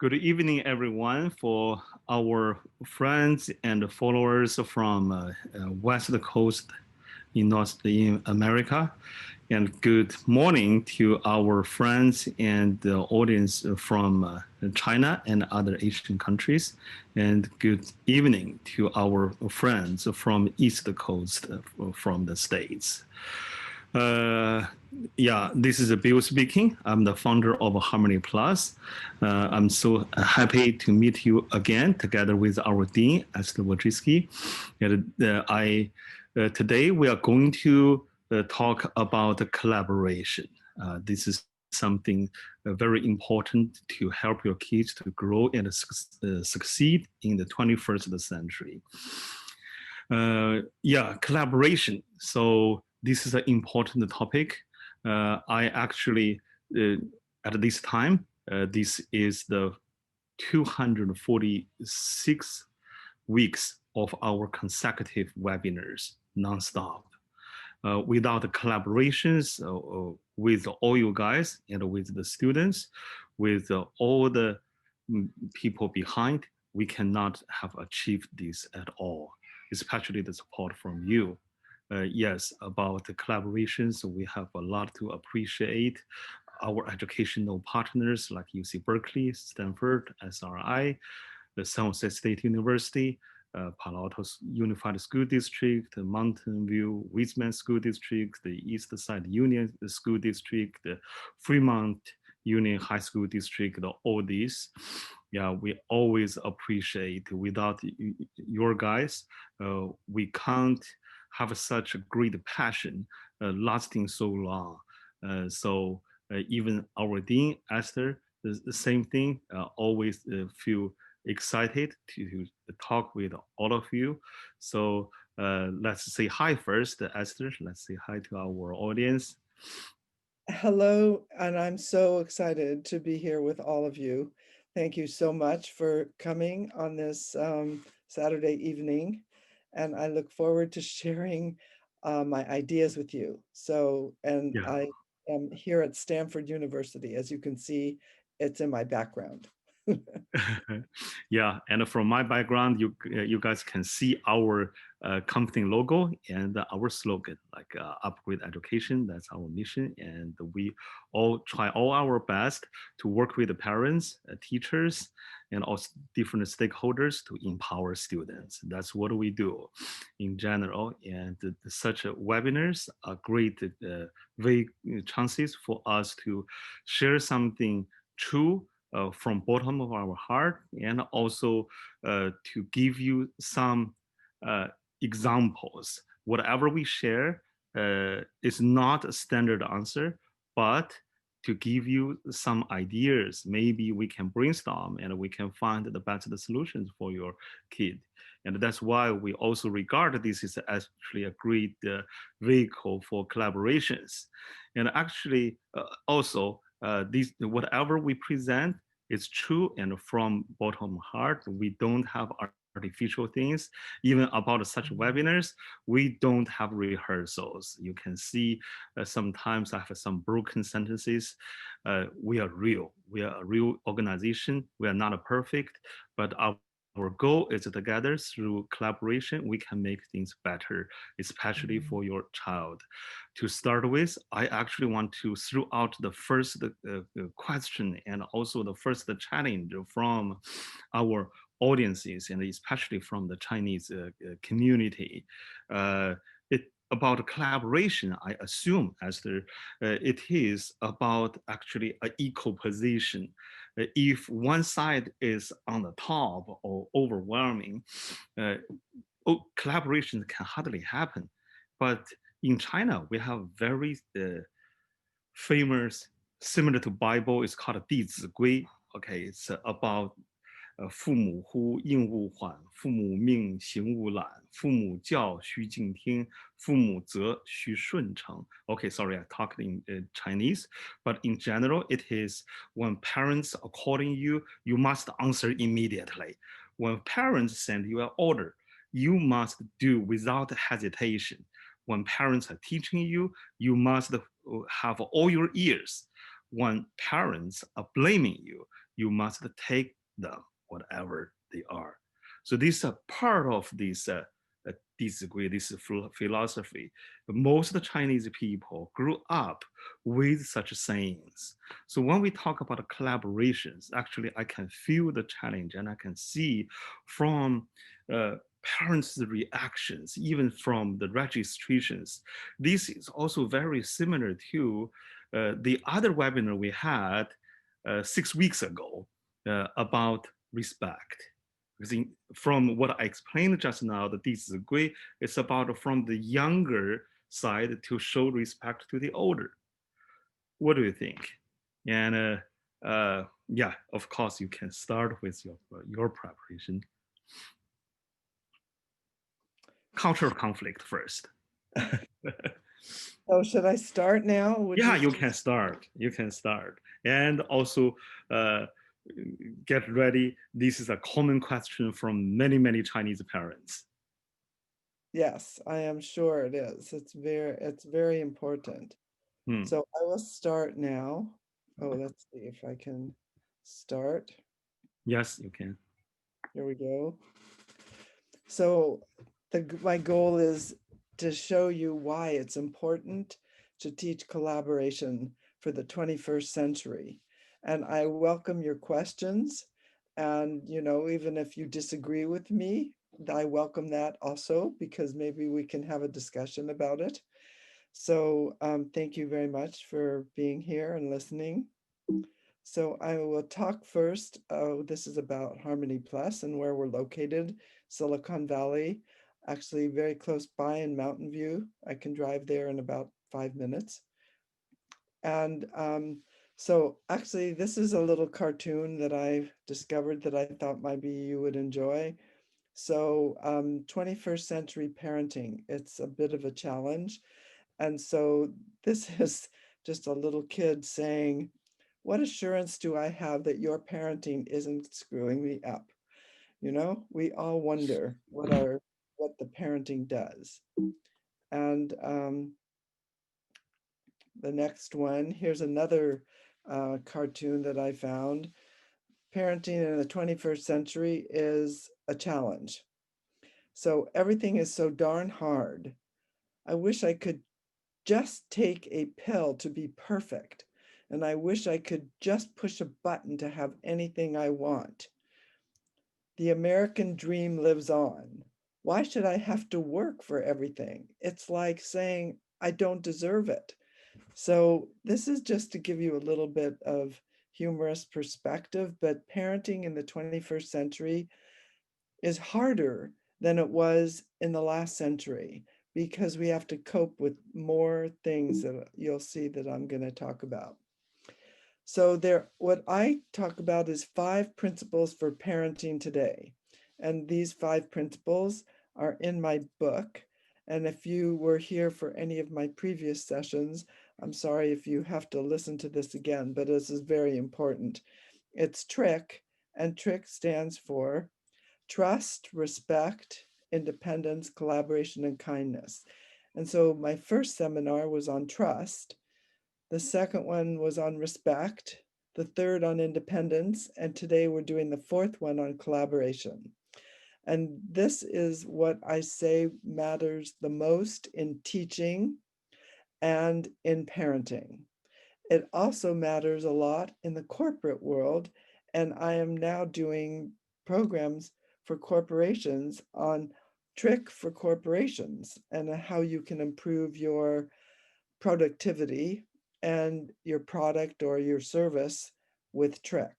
Good evening, everyone, for our friends and followers from West Coast in North America. And good morning to our friends and the audience from China and other Asian countries. And good evening to our friends from East Coast from the States. This is Bill speaking. I'm the founder of Harmony Plus. I'm so happy to meet you again together with our dean, Esther Wojcicki. And today we are going to talk about collaboration. This is something very important to help your kids to grow and succeed in the 21st century. Collaboration. So this is an important topic. I actually, at this time, this is the 246 weeks of our consecutive webinars, nonstop. Without the collaborations with all you guys and with the students, with all the people behind, we cannot have achieved this at all, especially the support from you. Yes, about the collaborations, we have a lot to appreciate. Our educational partners like UC Berkeley, Stanford, SRI, the San Jose State University, Palo Alto Unified School District, the Mountain View Wiseman School District, the East Side Union School District, the Fremont Union High School District, all these. Yeah, we always appreciate. Without your guys, we can't have such a great passion lasting so long. So even our dean, Esther, the same thing, always feel excited to talk with all of you. So let's say hi first, Esther. Let's say hi to our audience. Hello, and I'm so excited to be here with all of you. Thank you so much for coming on this Saturday evening, and I look forward to sharing my ideas with you. I am here at Stanford University. As you can see, it's in my background. Yeah, and from my background, you guys can see our company logo and our slogan, like upgrade education. That's our mission, and we all try all our best to work with the parents, teachers, and also different stakeholders to empower students. That's what we do in general, and such webinars are great chances for us to share something true from bottom of our heart, and also to give you some examples. Whatever we share is not a standard answer, but to give you some ideas. Maybe we can brainstorm and we can find the best solutions for your kid. And that's why we also regard this as actually a great vehicle for collaborations. And actually also these, whatever we present is true and from bottom heart. We don't have artificial things. Even about such webinars, we don't have rehearsals. You can see sometimes I have some broken sentences. We are real. We are a real organization. We are not perfect, but our goal is together through collaboration, we can make things better, especially for your child. To start with, I actually want to throw out the first question and also the first challenge from our audiences and especially from the Chinese community. About collaboration, I assume, Esther, it is about actually an equal position. If one side is on the top or overwhelming, collaboration can hardly happen. But in China, we have very famous, similar to Bible, it's called 弟子规. Okay, it's about 父母呼应勿缓，父母命行勿懒，父母教须敬听，父母责须顺承. Okay, sorry, I talked in Chinese, but in general, it is when parents are calling you, you must answer immediately. When parents send you an order, you must do without hesitation. When parents are teaching you, you must have all your ears. When parents are blaming you, you must take them whatever they are. So this is a part of this disagree, this philosophy. Most of the Chinese people grew up with such sayings. So when we talk about collaborations, actually I can feel the challenge and I can see from parents' reactions, even from the registrations. This is also very similar to the other webinar we had 6 weeks ago about respect. Because from what I explained just now, the disagree is about from the younger side to show respect to the older. What do you think? And yeah, of course, you can start with your preparation. Cultural conflict first. So should I start now? Yeah, you can start. You can start. And also get ready. This is a common question from many, many Chinese parents. Yes, I am sure it is. It's very important. So I will start now. Oh, let's see if I can start. Yes, you can. Here we go. So my goal is to show you why it's important to teach collaboration for the 21st century. And I welcome your questions. And, you know, even if you disagree with me, I welcome that also, because maybe we can have a discussion about it. So thank you very much for being here and listening. So I will talk first. This is about Harmony Plus and where we're located, Silicon Valley, actually very close by in Mountain View. I can drive there in about 5 minutes. And so actually, this is a little cartoon that I discovered that I thought maybe you would enjoy. So 21st century parenting, it's a bit of a challenge. And so this is just a little kid saying, what assurance do I have that your parenting isn't screwing me up? You know, we all wonder what the parenting does. And the next one, here's another cartoon that I found. Parenting in the 21st century is a challenge. So everything is so darn hard. I wish I could just take a pill to be perfect. And I wish I could just push a button to have anything I want. The American dream lives on. Why should I have to work for everything? It's like saying, I don't deserve it. So this is just to give you a little bit of humorous perspective, but parenting in the 21st century is harder than it was in the last century, because we have to cope with more things that you'll see that I'm going to talk about. So what I talk about is 5 principles for parenting today. And these 5 principles are in my book. And if you were here for any of my previous sessions, I'm sorry if you have to listen to this again, but this is very important. It's TRIC, and TRIC stands for trust, respect, independence, collaboration, and kindness. And so my first seminar was on trust. The second one was on respect, the third on independence, and today we're doing the 4th one on collaboration. And this is what I say matters the most in teaching and in parenting. It also matters a lot in the corporate world, and I am now doing programs for corporations on TRIC for corporations and how you can improve your productivity and your product or your service with TRIC.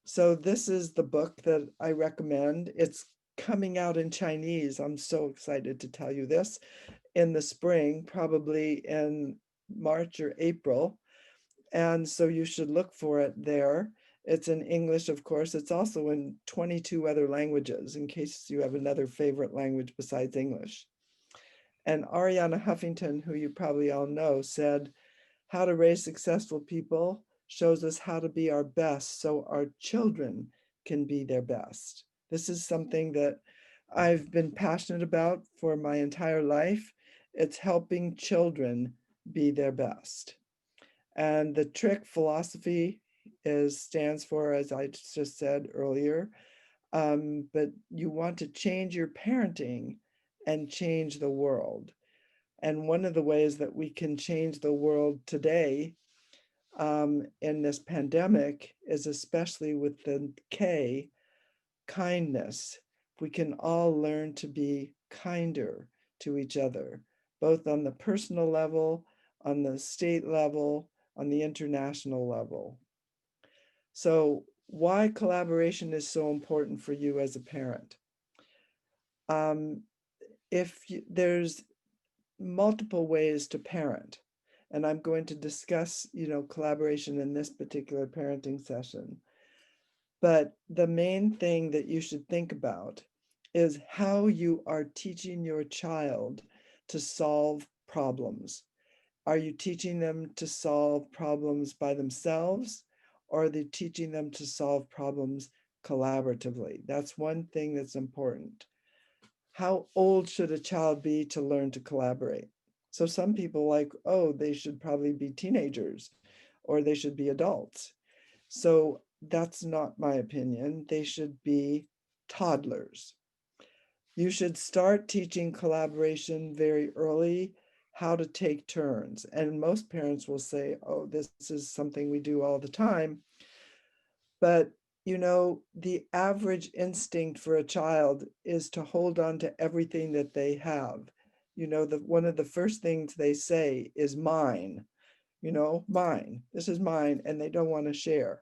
So this is the book that I recommend. It's coming out in Chinese. I'm so excited to tell you this in the spring, probably in March or April. And so you should look for it there. It's in English, of course. It's also in 22 other languages, in case you have another favorite language besides English. And Ariana Huffington, who you probably all know, said, how to raise successful people shows us how to be our best so our children can be their best. This is something that I've been passionate about for my entire life. It's helping children be their best. And the TRIC philosophy stands for, as I just said earlier, but you want to change your parenting and change the world. And one of the ways that we can change the world today in this pandemic is, especially with the K, kindness. We can all learn to be kinder to each other, both on the personal level, on the state level, on the international level. So why collaboration is so important for you as a parent? There's multiple ways to parent, and I'm going to discuss, collaboration in this particular parenting session. But the main thing that you should think about is how you are teaching your child to solve problems. Are you teaching them to solve problems by themselves, or are they teaching them to solve problems collaboratively? That's one thing that's important. How old should a child be to learn to collaborate? So some people they should probably be teenagers, or they should be adults. So that's not my opinion. They should be toddlers. You should start teaching collaboration very early, how to take turns. And most parents will say, oh, this is something we do all the time. But, the average instinct for a child is to hold on to everything that they have. One of the first things they say is mine, mine, this is mine, and they don't want to share.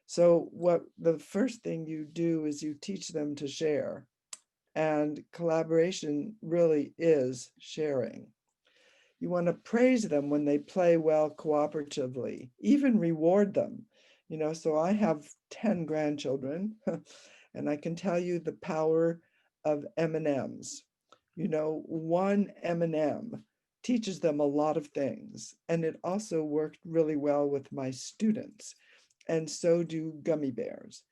So what the first thing you do is you teach them to share, and collaboration really is sharing. You want to praise them when they play well cooperatively, even reward them. So I have 10 grandchildren, and I can tell you the power of M&Ms. One M&M teaches them a lot of things, and it also worked really well with my students. And so do gummy bears.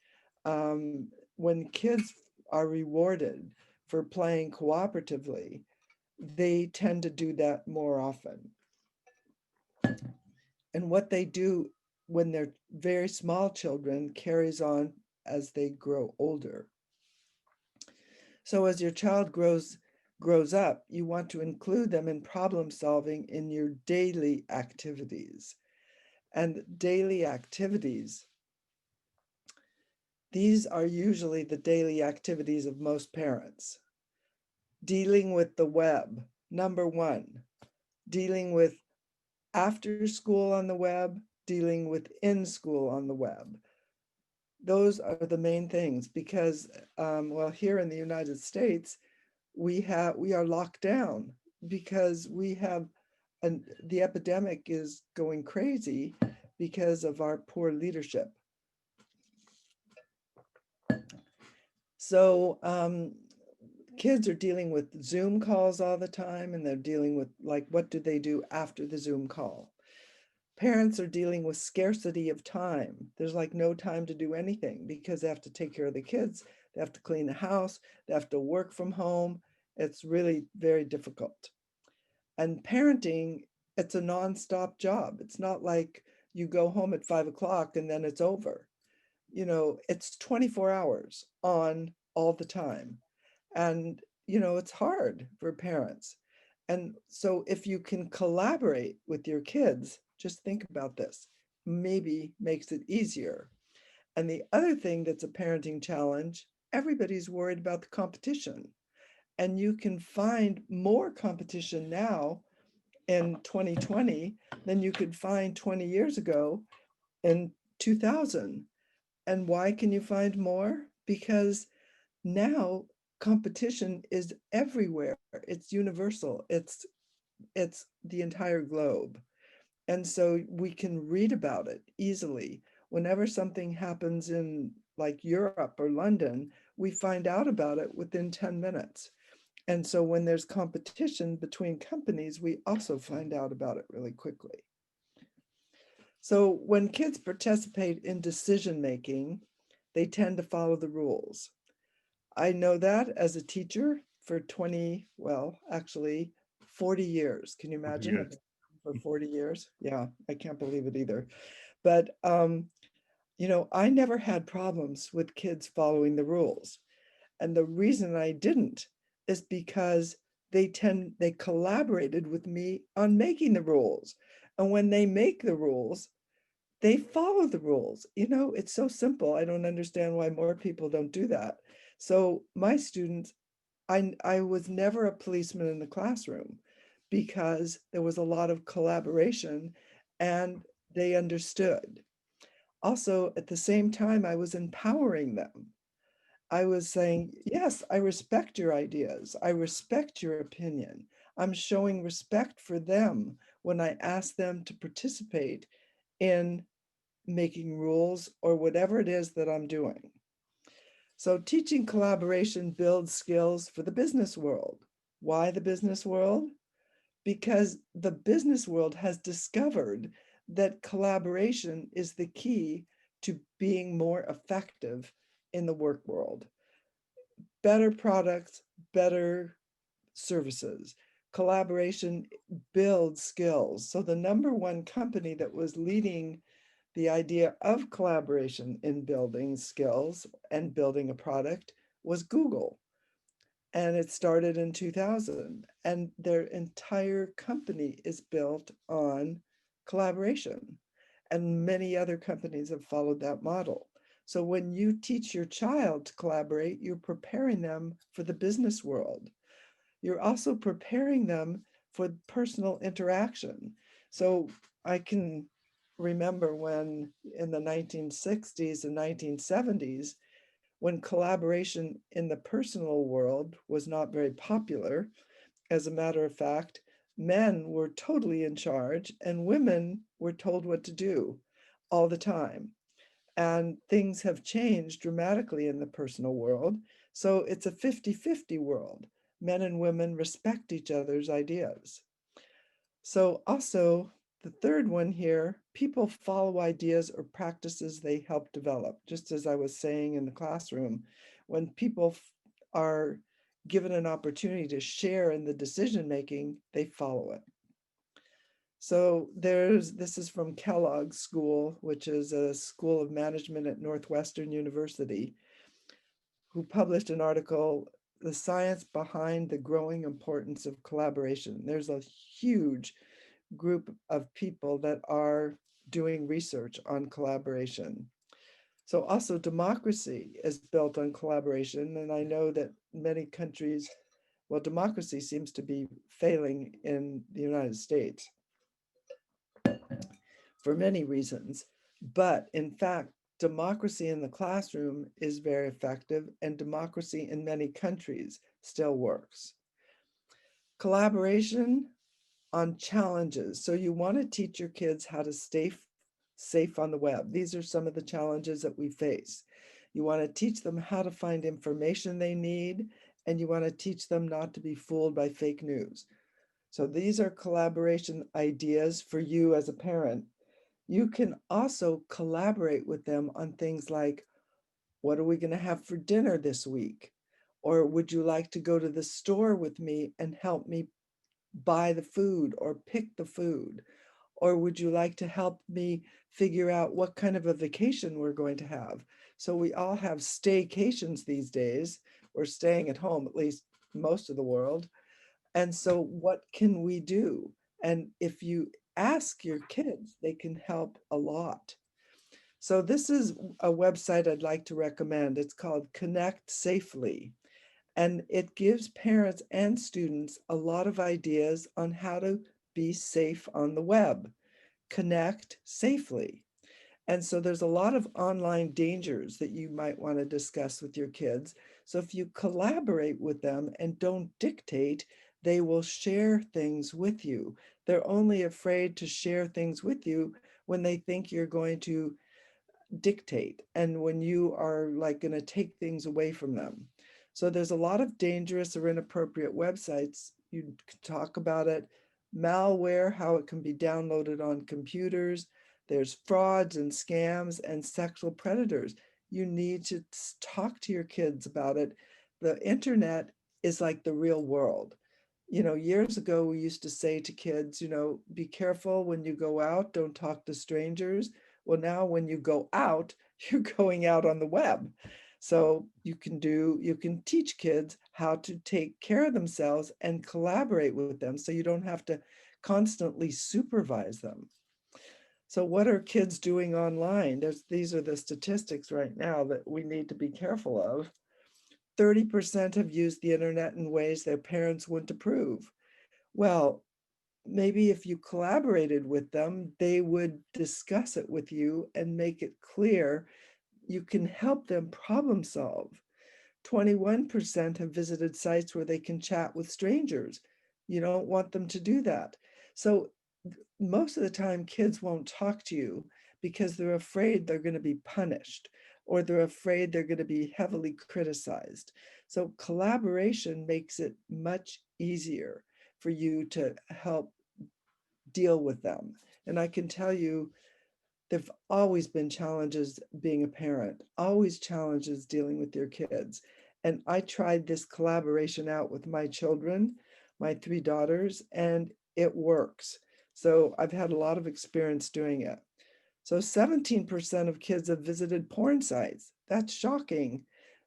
When kids are rewarded for playing cooperatively, they tend to do that more often. And what they do when they're very small children carries on as they grow older. So as your child grows up, you want to include them in problem solving in your daily activities. And daily activities, these are usually the daily activities of most parents. Dealing with the web, number one. Dealing with after school on the web, dealing with in school on the web. Those are the main things because, here in the United States, we are locked down because the epidemic is going crazy because of our poor leadership. So kids are dealing with Zoom calls all the time, and they're dealing with what do they do after the Zoom call? Parents are dealing with scarcity of time. There's no time to do anything because they have to take care of the kids. They have to clean the house. They have to work from home. It's really very difficult. And parenting, it's a nonstop job. It's not like you go home at 5 o'clock and then it's over. It's 24 hours on all the time. And, it's hard for parents. And so if you can collaborate with your kids, just think about this, maybe makes it easier. And the other thing that's a parenting challenge, everybody's worried about the competition. And you can find more competition now in 2020 than you could find 20 years ago in 2000. And why can you find more? Because now competition is everywhere. It's universal. It's the entire globe. And so we can read about it easily. Whenever something happens in Europe or London, we find out about it within 10 minutes. And so when there's competition between companies, we also find out about it really quickly. So when kids participate in decision making, they tend to follow the rules. I know that as a teacher for 40 years. Can you imagine? For 40 years? Yeah, I can't believe it either. But I never had problems with kids following the rules. And the reason I didn't is because they collaborated with me on making the rules. And when they make the rules, they follow the rules. It's so simple. I don't understand why more people don't do that. So my students, I was never a policeman in the classroom because there was a lot of collaboration and they understood. Also, at the same time, I was empowering them. I was saying, yes, I respect your ideas. I respect your opinion. I'm showing respect for them when I ask them to participate in making rules or whatever it is that I'm doing. So teaching collaboration builds skills for the business world. Why the business world? Because the business world has discovered that collaboration is the key to being more effective in the work world. Better products, better services. Collaboration builds skills. So the number one company that was leading the idea of collaboration in building skills and building a product was Google. And it started in 2000. And their entire company is built on collaboration. And many other companies have followed that model. So when you teach your child to collaborate, you're preparing them for the business world. You're also preparing them for personal interaction. So I can remember when in the 1960s and 1970s, when collaboration in the personal world was not very popular. As a matter of fact, men were totally in charge and women were told what to do all the time. And things have changed dramatically in the personal world. So it's a 50-50 world. Men and women respect each other's ideas. So also the third one here, people follow ideas or practices they help develop. Just as I was saying in the classroom, when people are given an opportunity to share in the decision making, they follow it. So this is from Kellogg School, which is a school of management at Northwestern University, who published an article, The Science Behind the Growing Importance of Collaboration. There's a huge group of people that are doing research on collaboration. So also democracy is built on collaboration. And I know that many countries, well, democracy seems to be failing in the United States for many reasons. But in fact, democracy in the classroom is very effective, and democracy in many countries still works. Collaboration on challenges. So you want to teach your kids how to stay safe on the web. These are some of the challenges that we face. You want to teach them how to find information they need, and you want to teach them not to be fooled by fake news. So these are collaboration ideas for you as a parent. You can also collaborate with them on things like, what are we going to have for dinner this week? Or would you like to go to the store with me and help me buy the food or pick the food? Or would you like to help me figure out what kind of a vacation we're going to have? So we all have staycations these days. We're staying at home, at least most of the world. And so what can we do? And if you ask your kids, they can help a lot. So this is a website I'd like to recommend. It's called Connect Safely. And it gives parents and students a lot of ideas on how to be safe on the web. Connect safely. And so there's a lot of online dangers that you might want to discuss with your kids. So if you collaborate with them and don't dictate, they will share things with you. They're only afraid to share things with you when they think you're going to dictate and when you are like going to take things away from them. So there's a lot of dangerous or inappropriate websites. You can talk about it. Malware, how it can be downloaded on computers. There's frauds and scams and sexual predators. You need to talk to your kids about it. The internet is like the real world. Years ago, we used to say to kids, be careful when you go out, don't talk to strangers. Well, now when you go out, you're going out on the web. So you can teach kids how to take care of themselves and collaborate with them so you don't have to constantly supervise them. So what are kids doing online? These are the statistics right now that we need to be careful of. 30% have used the internet in ways their parents wouldn't approve. Well, maybe if you collaborated with them, they would discuss it with you and make it clear you can help them problem solve. 21% have visited sites where they can chat with strangers. You don't want them to do that. So most of the time, kids won't talk to you because they're afraid they're going to be punished or they're afraid they're going to be heavily criticized. So collaboration makes it much easier for you to help deal with them. And I can tell you, there've always been challenges being a parent, always challenges dealing with your kids. And I tried this collaboration out with my children, my 3 daughters, and it works. So I've had a lot of experience doing it. So 17% of kids have visited porn sites. That's shocking.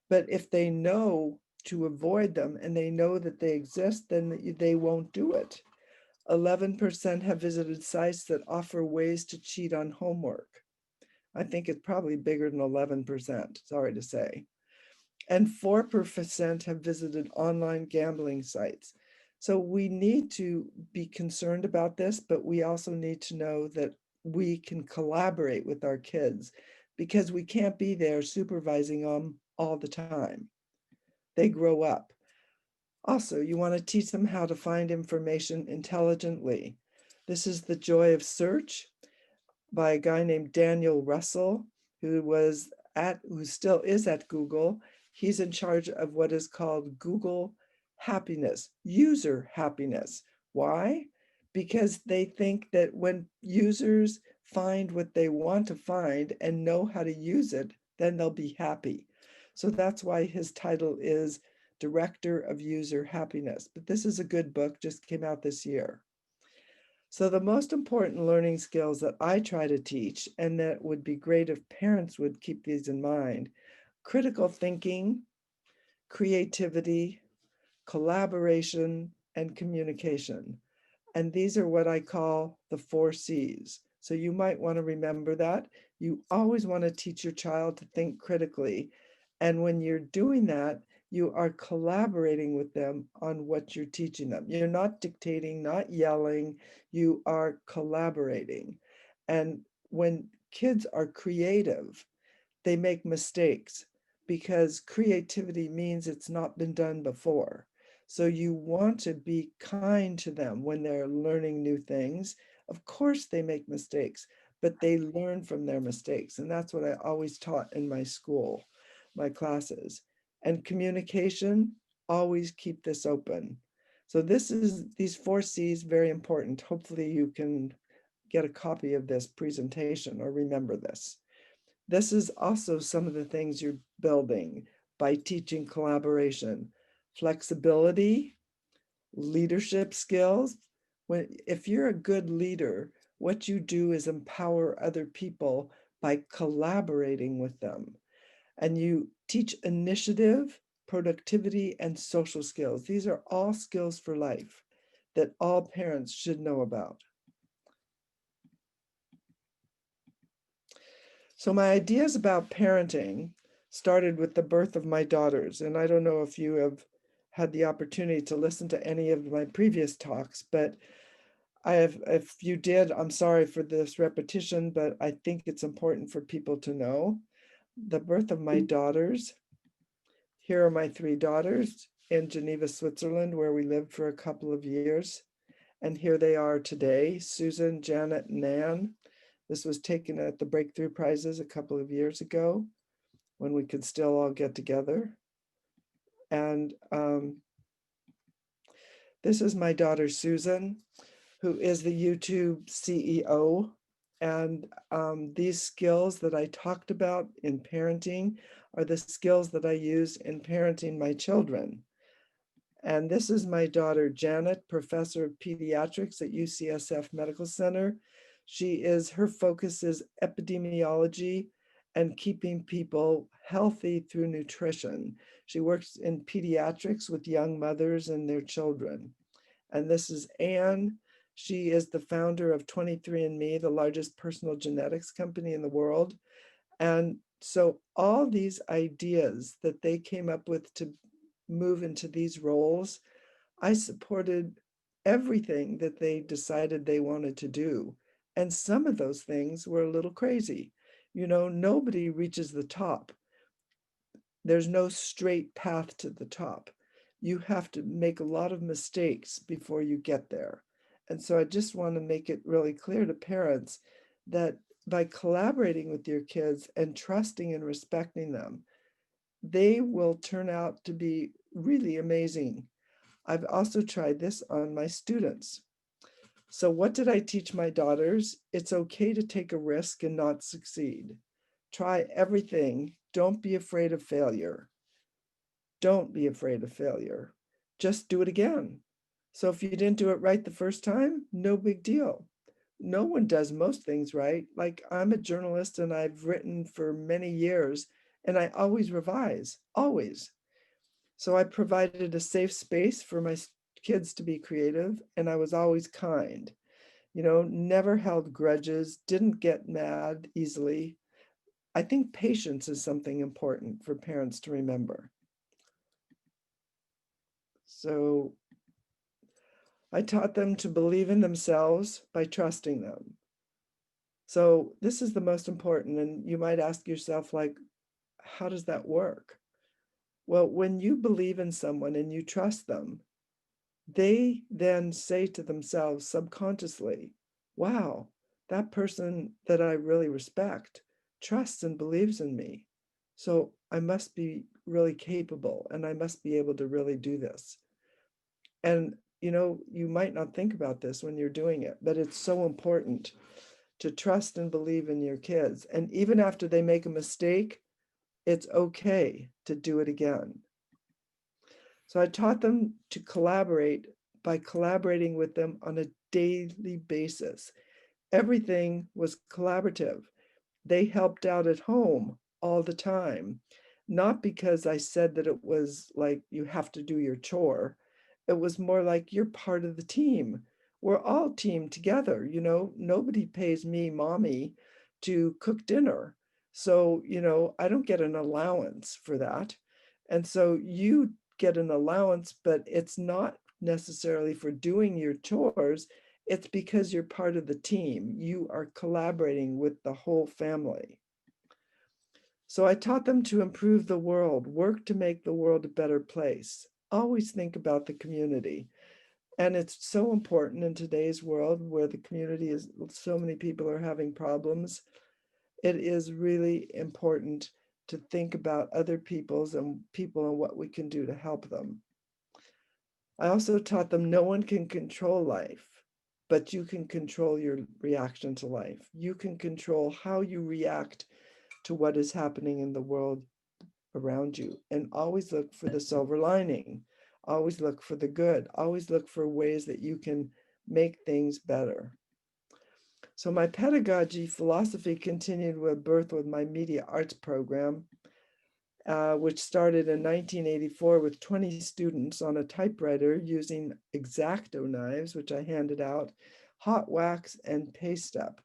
But if they know to avoid them and they know that they exist, then they won't do it. 11% have visited sites that offer ways to cheat on homework. I think it's probably bigger than 11%, sorry to say. And 4% have visited online gambling sites. So we need to be concerned about this, but we also need to know that we can collaborate with our kids because we can't be there supervising them all the time. They grow up. Also, you want to teach them how to find information intelligently. This is The Joy of Search by a guy named Daniel Russell, who still is at Google. He's in charge of what is called Google happiness, user happiness. Why? Because they think that when users find what they want to find and know how to use it, then they'll be happy. So that's why his title is Director of User Happiness. But this is a good book, just came out this year. So the most important learning skills that I try to teach, and that would be great if parents would keep these in mind: critical thinking, creativity, collaboration, and communication. And these are what I call the 4 C's. So you might want to remember that. You always want to teach your child to think critically. And when you're doing that, you are collaborating with them on what you're teaching them. You're not dictating, not yelling, you are collaborating. And when kids are creative, they make mistakes because creativity means it's not been done before. So you want to be kind to them when they're learning new things. Of course they make mistakes, but they learn from their mistakes. And that's what I always taught in my school, my classes. And communication, always keep this open. So these 4 C's, very important. Hopefully you can get a copy of this presentation or remember this. This is also some of the things you're building by teaching collaboration, flexibility, leadership skills. If you're a good leader, what you do is empower other people by collaborating with them. And you teach initiative, productivity, and social skills. These are all skills for life that all parents should know about. So my ideas about parenting started with the birth of my daughters. And I don't know if you have had the opportunity to listen to any of my previous talks, but if you did, I'm sorry for this repetition, but I think it's important for people to know. The birth of my daughters. Here are my 3 daughters in Geneva, Switzerland, where we lived for a couple of years. And here they are today, Susan, Janet, and Nan. This was taken at the Breakthrough Prizes a couple of years ago when we could still all get together. And this is my daughter, Susan, who is the YouTube CEO. And these skills that I talked about in parenting are the skills that I use in parenting my children. And this is my daughter, Janet, professor of pediatrics at UCSF Medical Center. Her focus is epidemiology and keeping people healthy through nutrition. She works in pediatrics with young mothers and their children. And this is Anne. She is the founder of 23andMe, the largest personal genetics company in the world. And so all these ideas that they came up with to move into these roles, I supported everything that they decided they wanted to do. And some of those things were a little crazy. Nobody reaches the top. There's no straight path to the top. You have to make a lot of mistakes before you get there. And so I just want to make it really clear to parents that by collaborating with your kids and trusting and respecting them, they will turn out to be really amazing. I've also tried this on my students. So what did I teach my daughters? It's okay to take a risk and not succeed. Try everything. Don't be afraid of failure. Don't be afraid of failure. Just do it again. So if you didn't do it right the first time, no big deal. No one does most things right. Like, I'm a journalist and I've written for many years and I always revise, always. So I provided a safe space for my kids to be creative, and I was always kind, never held grudges, didn't get mad easily. I think patience is something important for parents to remember. So I taught them to believe in themselves by trusting them. So this is the most important. And you might ask yourself, like, how does that work? Well, when you believe in someone and you trust them, they then say to themselves subconsciously, wow, that person that I really respect trusts and believes in me. So I must be really capable and I must be able to really do this. And, you might not think about this when you're doing it, but it's so important to trust and believe in your kids. And even after they make a mistake, it's okay to do it again. So I taught them to collaborate by collaborating with them on a daily basis. Everything was collaborative. They helped out at home all the time, not because I said that it was like you have to do your chore. It was more like you're part of the team. We're all team together, nobody pays me, mommy, to cook dinner. So, I don't get an allowance for that. And so you get an allowance, but it's not necessarily for doing your chores. It's because you're part of the team. You are collaborating with the whole family. So I taught them to improve the world, work to make the world a better place. Always think about the community. And it's so important in today's world where the community is, so many people are having problems. It is really important to think about other people's and people and what we can do to help them. I also taught them no one can control life, but you can control your reaction to life. You can control how you react to what is happening in the world around you, and always look for the silver lining. Always look for the good. Always look for ways that you can make things better. So my pedagogy philosophy continued with birth with my media arts program, which started in 1984 with 20 students on a typewriter using X-Acto knives, which I handed out, hot wax, and paste up.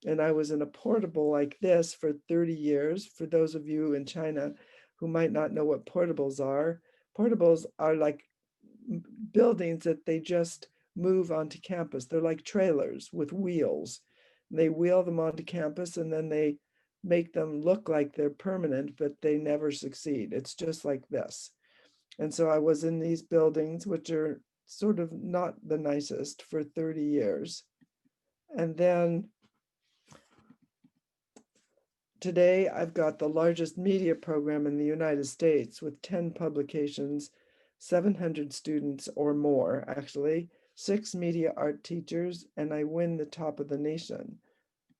And I was in a portable like this for 30 years. For those of you in China who might not know what portables are like buildings that they just move onto campus. They're like trailers with wheels. They wheel them onto campus and then they make them look like they're permanent, but they never succeed. It's just like this. And so I was in these buildings, which are sort of not the nicest, for 30 years. And then today I've got the largest media program in the United States with 10 publications, 700 students or more, actually, 6 media art teachers, and I win the top of the nation.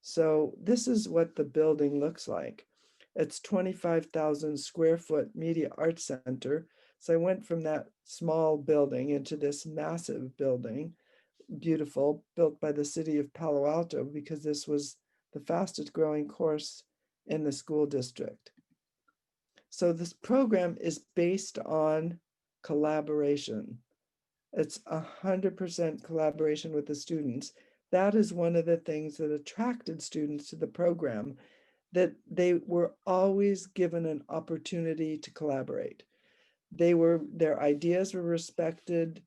So this is what the building looks like. It's 25,000 square foot media arts center. So I went from that small building into this massive building, beautiful, built by the city of Palo Alto, because this was the fastest growing course in the school district. So this program is based on collaboration. It's 100% collaboration with the students. That is one of the things that attracted students to the program, that they were always given an opportunity to collaborate. Their ideas were respected.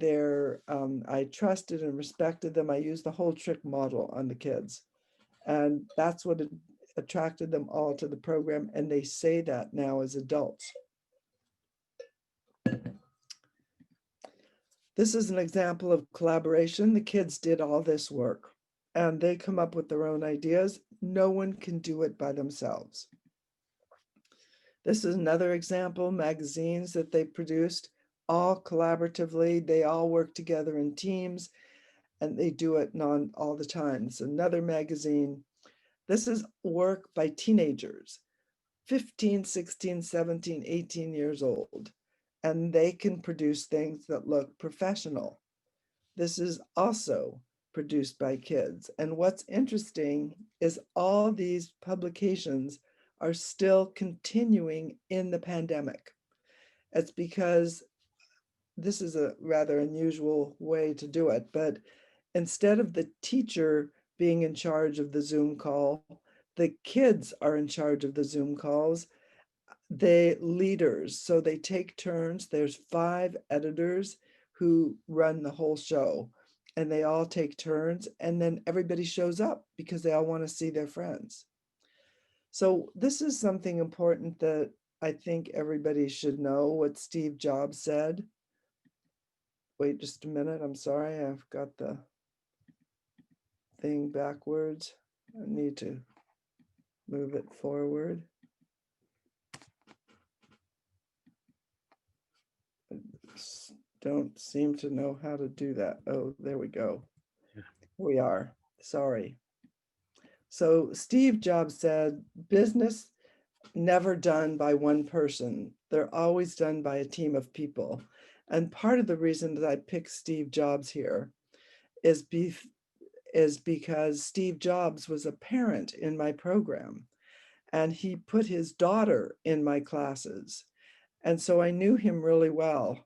I trusted and respected them. I used the whole trick model on the kids. And that's what attracted them all to the program. And they say that now as adults. This is an example of collaboration. The kids did all this work and they come up with their own ideas. No one can do it by themselves. This is another example, magazines that they produced, all collaboratively. They all work together in teams and they do it all the time. It's another magazine. This is work by teenagers, 15, 16, 17, 18 years old, and they can produce things that look professional. This is also produced by kids. And what's interesting is all these publications are still continuing in the pandemic. It's because this is a rather unusual way to do it, but instead of the teacher being in charge of the Zoom call, the kids are in charge of the Zoom calls, the leaders. So they take turns. There's 5 editors who run the whole show, and they all take turns, and then everybody shows up because they all want to see their friends. So this is something important that I think everybody should know, what Steve Jobs said. Wait just a minute. I'm sorry. I've got the thing backwards. I need to move it forward. I don't seem to know how to do that. Oh, there we go. Yeah. We are. Sorry. So Steve Jobs said, business never done by one person. They're always done by a team of people. And part of the reason that I picked Steve Jobs here is because Steve Jobs was a parent in my program, and he put his daughter in my classes. And so I knew him really well.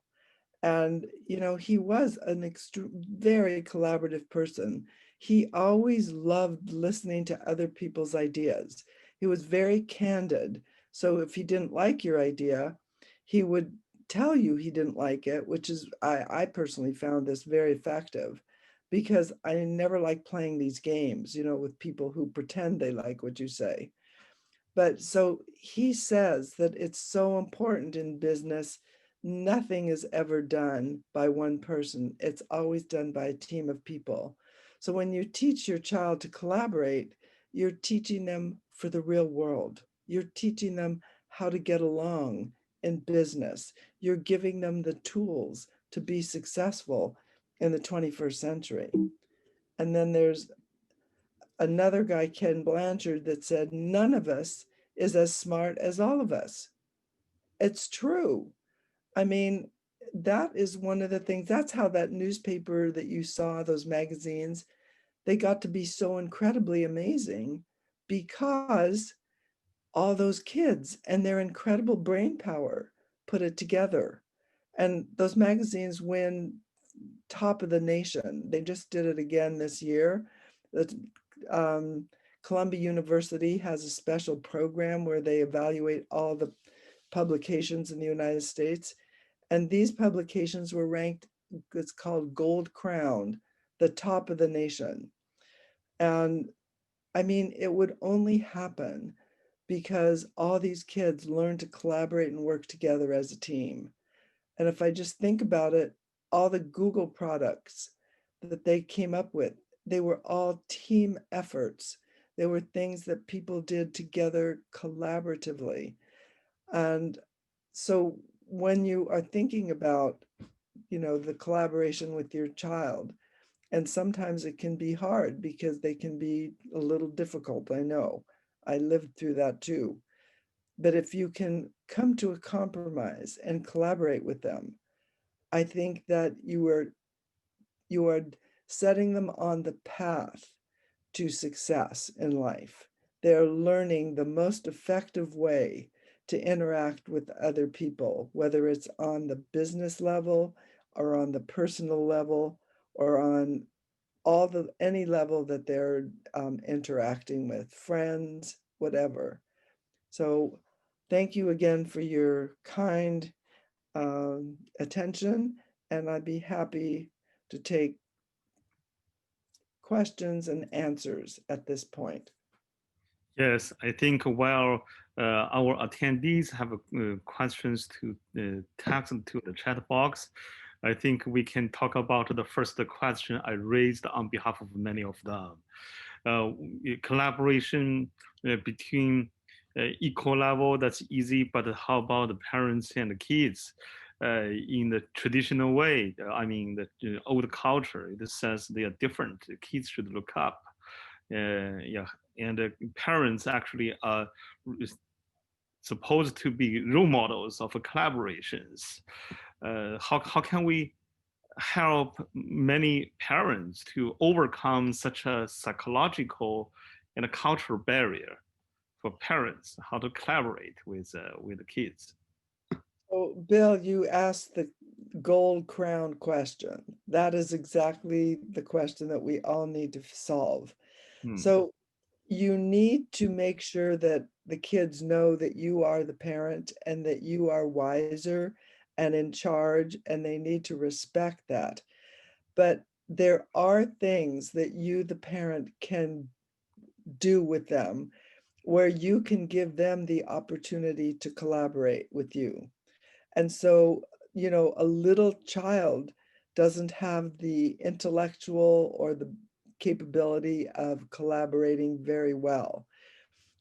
And, you know, he was an very collaborative person. He always loved listening to other people's ideas. He was very candid. So if he didn't like your idea, he would tell you he didn't like it, which is, I personally found this very effective, because I never like playing these games, you know, with people who pretend they like what you say. But so he says that it's so important in business. Nothing is ever done by one person. It's always done by a team of people. So when you teach your child to collaborate, you're teaching them for the real world. You're teaching them how to get along in business. You're giving them the tools to be successful in the 21st century. And then there's another guy, Ken Blanchard, that said, none of us is as smart as all of us. It's true. I mean, that is one of the things, that's how that newspaper that you saw, those magazines, they got to be so incredibly amazing, because all those kids and their incredible brain power put it together. And those magazines win top of the nation. They just did it again this year. Columbia University has a special program where they evaluate all the publications in the United States. And these publications were ranked, it's called Gold Crown, the top of the nation. And I mean, it would only happen because all these kids learn to collaborate and work together as a team. And if I just think about it, all the Google products that they came up with, they were all team efforts. They were things that people did together collaboratively. And so when you are thinking about, you know, the collaboration with your child, and sometimes it can be hard because they can be a little difficult. I know, I lived through that too. But if you can come to a compromise and collaborate with them, I think that you are setting them on the path to success in life. they're learning the most effective way to interact with other people, whether it's on the business level or on the personal level or on any level that they're interacting with, friends, whatever. So thank you again for your kind attention, and I'd be happy to take questions and answers at this point. Yes, I think while our attendees have questions to text to the chat box, I think we can talk about the first question I raised on behalf of many of them. Collaboration between equal level, that's easy, but how about the parents and the kids? In the traditional way, I mean, the old culture, it says they are different. The kids should look up. Yeah, and parents actually are supposed to be role models of collaborations. How can we help many parents to overcome such a psychological and a cultural barrier for parents? How to collaborate with the kids? So, Bill, you asked the gold crown question. That is exactly the question that we all need to solve. So you need to make sure that the kids know that you are the parent and that you are wiser and in charge, and they need to respect that. But there are things that you, the parent, can do with them where you can give them the opportunity to collaborate with you. And so, a little child doesn't have the intellectual or the capability of collaborating very well.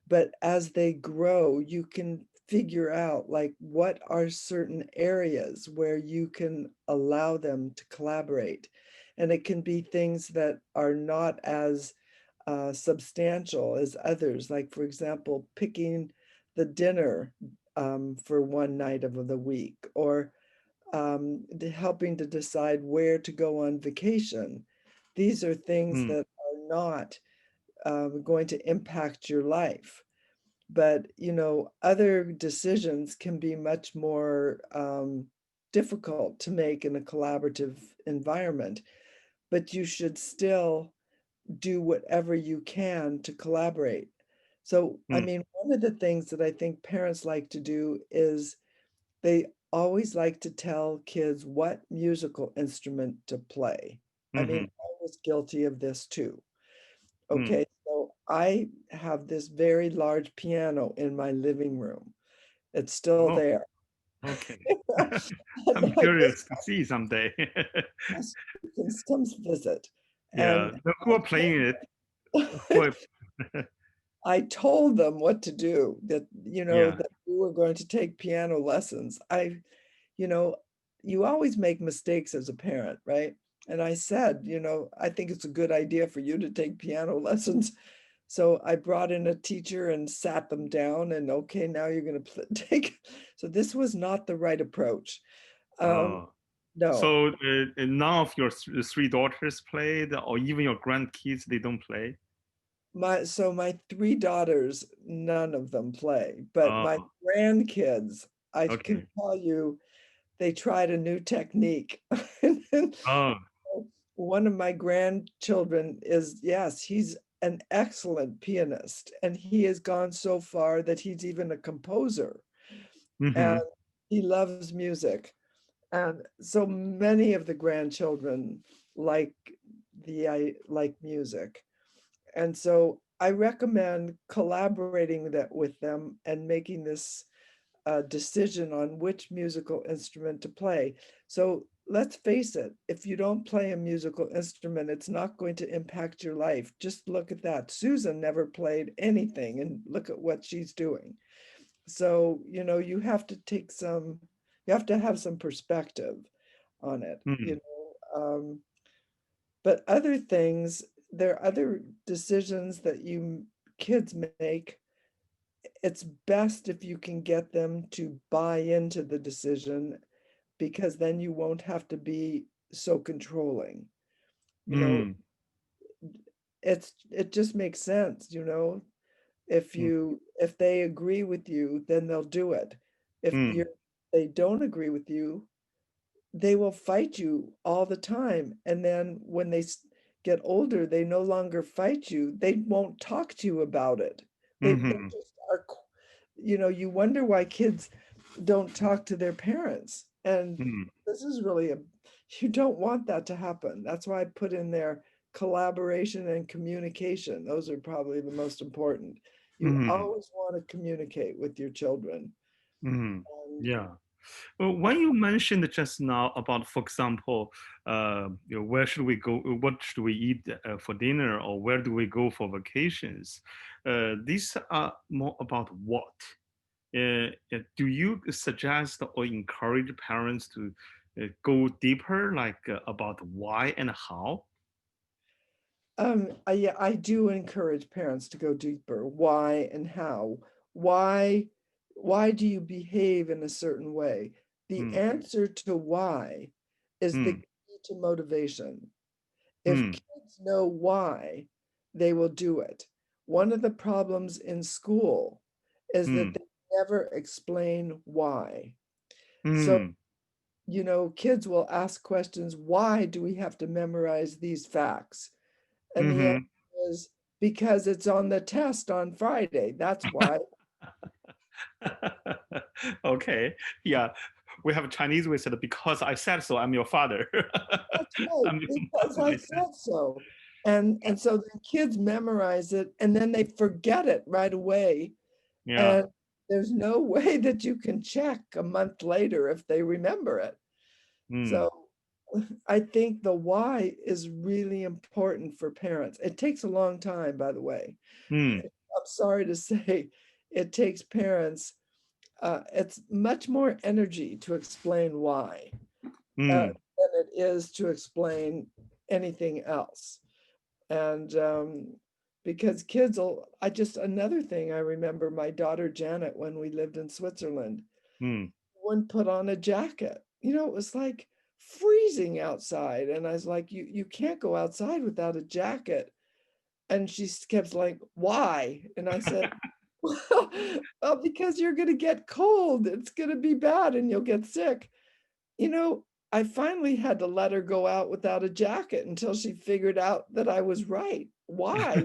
But as they grow, you can figure out like what are certain areas where you can allow them to collaborate. And it can be things that are not as substantial as others, like, for example, picking the dinner for one night of the week, or helping to decide where to go on vacation. These are things that are not going to impact your life. But, other decisions can be much more difficult to make in a collaborative environment, but you should still do whatever you can to collaborate. So, I mean, one of the things that I think parents like to do is they always like to tell kids what musical instrument to play. I mean, I was guilty of this too. Okay, so I have this very large piano in my living room. It's still Oh, there. okay. I'm And I curious to see someday. guess you can come visit. Yeah, And who are playing it? Who are, I told them what to do, that, yeah. that we were going to take piano lessons. You know, you always make mistakes as a parent, right? And I said, I think it's a good idea for you to take piano lessons. So I brought in a teacher and sat them down, and okay, now you're going to take. So this was not the right approach. Um, Oh. no, So none of your three daughters played, or even your grandkids, they don't play? my three daughters, none of them play, but my Oh, grandkids, I can okay. tell you, they tried a new technique. Oh, One of my grandchildren is, yes, he's an excellent pianist, and he has gone so far that he's even a composer, and he loves music. And so many of the grandchildren like I like music. And so I recommend collaborating that with them and making this decision on which musical instrument to play. So let's face it, if you don't play a musical instrument, it's not going to impact your life. Just look at that. Susan never played anything, and look at what she's doing. So, you have to you have to have some perspective on it, but other things, there are other decisions that kids make. It's best if you can get them to buy into the decision, because then you won't have to be so controlling. You know, it just makes sense, If they agree with you, then they'll do it. If they don't agree with you, they will fight you all the time. And then when they get older, they no longer fight you. They won't talk to you about it. They just are, you wonder why kids don't talk to their parents. And this is really you don't want that to happen. That's why I put in there collaboration and communication. Those are probably the most important. You always want to communicate with your children. Yeah. Well, when you mentioned just now about, for example, where should we go? What should we eat for dinner, or where do we go for vacations? These are more about what. Do you suggest or encourage parents to go deeper, like about why and how? Yeah, I do encourage parents to go deeper. Why and how? Why, why do you behave in a certain way? The Mm, answer to why is the mm, key to motivation. If mm, kids know why, they will do it. One of the problems in school is that mm, they never explain why. So, mm, kids will ask questions, why do we have to memorize these facts? And the mm-hmm. answer is because it's on the test on Friday. That's why. Okay. Yeah. We have Chinese, we said, because I said so, I'm your father. That's right, I'm your because mom, I they said. said so. And so the kids memorize it and then they forget it right away. Yeah. And there's no way that you can check a month later if they remember it. Mm, So I think the why is really important for parents. It takes a long time, by the way. mm, I'm sorry to say, it takes parents, it's much more energy to explain why mm, than it is to explain anything else. And because kids will, another thing I remember my daughter Janet, when we lived in Switzerland, mm. wouldn't put on a jacket. It was like freezing outside. And I was like, you can't go outside without a jacket. And she kept like, why? And I said, well, because you're going to get cold. It's going to be bad and you'll get sick. I finally had to let her go out without a jacket until she figured out that I was right. Why?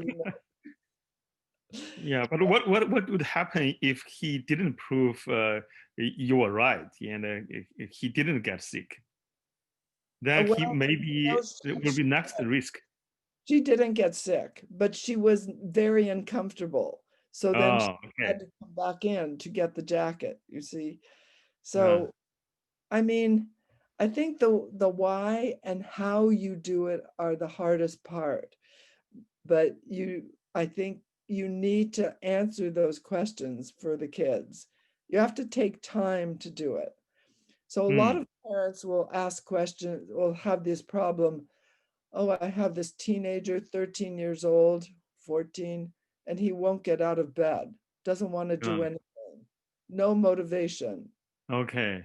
Yeah, but what would happen if he didn't prove you were right and if he didn't get sick? Then he Well, maybe it will be next risk. she didn't get sick, but she was very uncomfortable. So then she Oh, okay. had to come back in to get the jacket, you see. Uh, So, I mean, I think the why and how you do it are the hardest part. But I think you need to answer those questions for the kids. You have to take time to do it. So a lot mm, of parents will ask questions, will have this problem. Oh, I have this teenager, 13 years old, 14, and he won't get out of bed, doesn't want to do anything, no motivation. okay,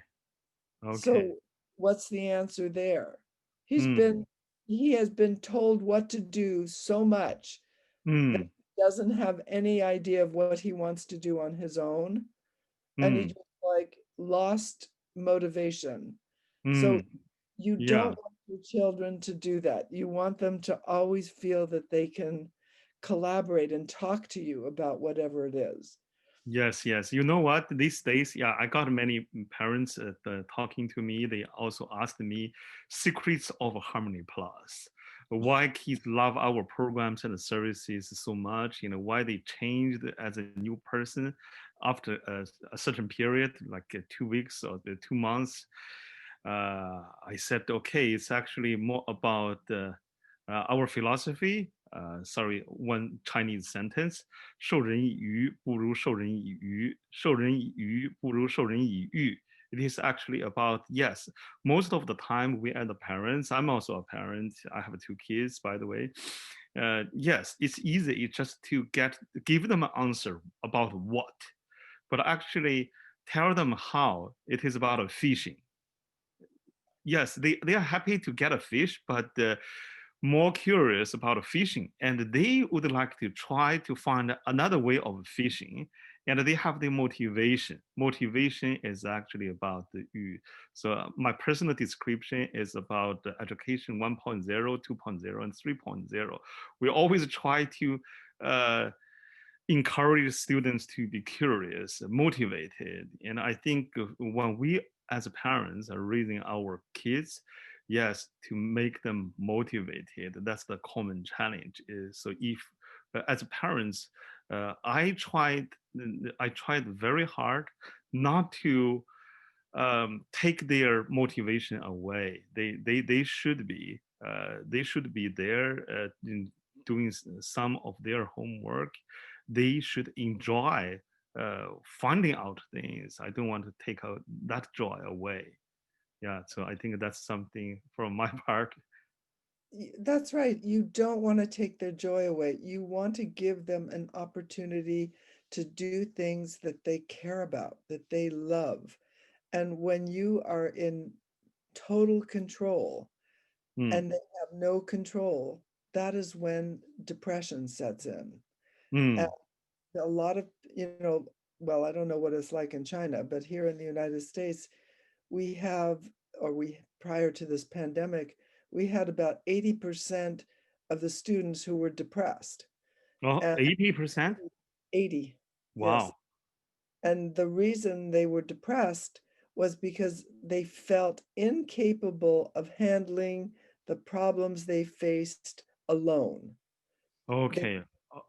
okay. So what's the answer there? He's Mm, been, he has been told what to do so much that mm, he doesn't have any idea of what he wants to do on his own. And he mm, just like lost motivation. So mm. you Yeah. don't want your children to do that. You want them to always feel that they can collaborate and talk to you about whatever it is. Yes, yes. You know what? These days, yeah, I got many parents talking to me. They also asked me secrets of Harmony Plus. Why kids love our programs and services so much? Why they changed as a new person after a certain period, like 2 weeks or the 2 months. I said, okay, it's actually more about our philosophy. Sorry, one Chinese sentence. 授人以鱼不如授人以渔，授人以渔不如授人以渔. It is actually about, yes, most of the time we are the parents. I'm also a parent. I have 2 kids, by the way. Yes, it's easy just to give them an answer about what, but actually tell them how. It is about fishing. Yes, they are happy to get a fish, but more curious about fishing, and they would like to try to find another way of fishing, and they have the motivation. Motivation is actually about the you. So my personal description is about the education 1.0, 2.0, and 3.0. We always try to uh, encourage students to be curious, motivated. And I think when we as parents are raising our kids, yes, to make them motivated, that's the common challenge. So if as parents, I tried very hard not to take their motivation away. They should be there in doing some of their homework. They should enjoy finding out things. I don't want to take that joy away. Yeah, so I think that's something from my part. That's right. You don't want to take their joy away. You want to give them an opportunity to do things that they care about, that they love. And when you are in total control Mm, and they have no control, that is when depression sets in. And mm. a lot of, well, I don't know what it's like in China, but here in the United States, we have, prior to this pandemic, we had about 80% of the students who were depressed. Oh, And 80%? 80, yes. Wow. And the reason they were depressed was because they felt incapable of handling the problems they faced alone. They, Okay.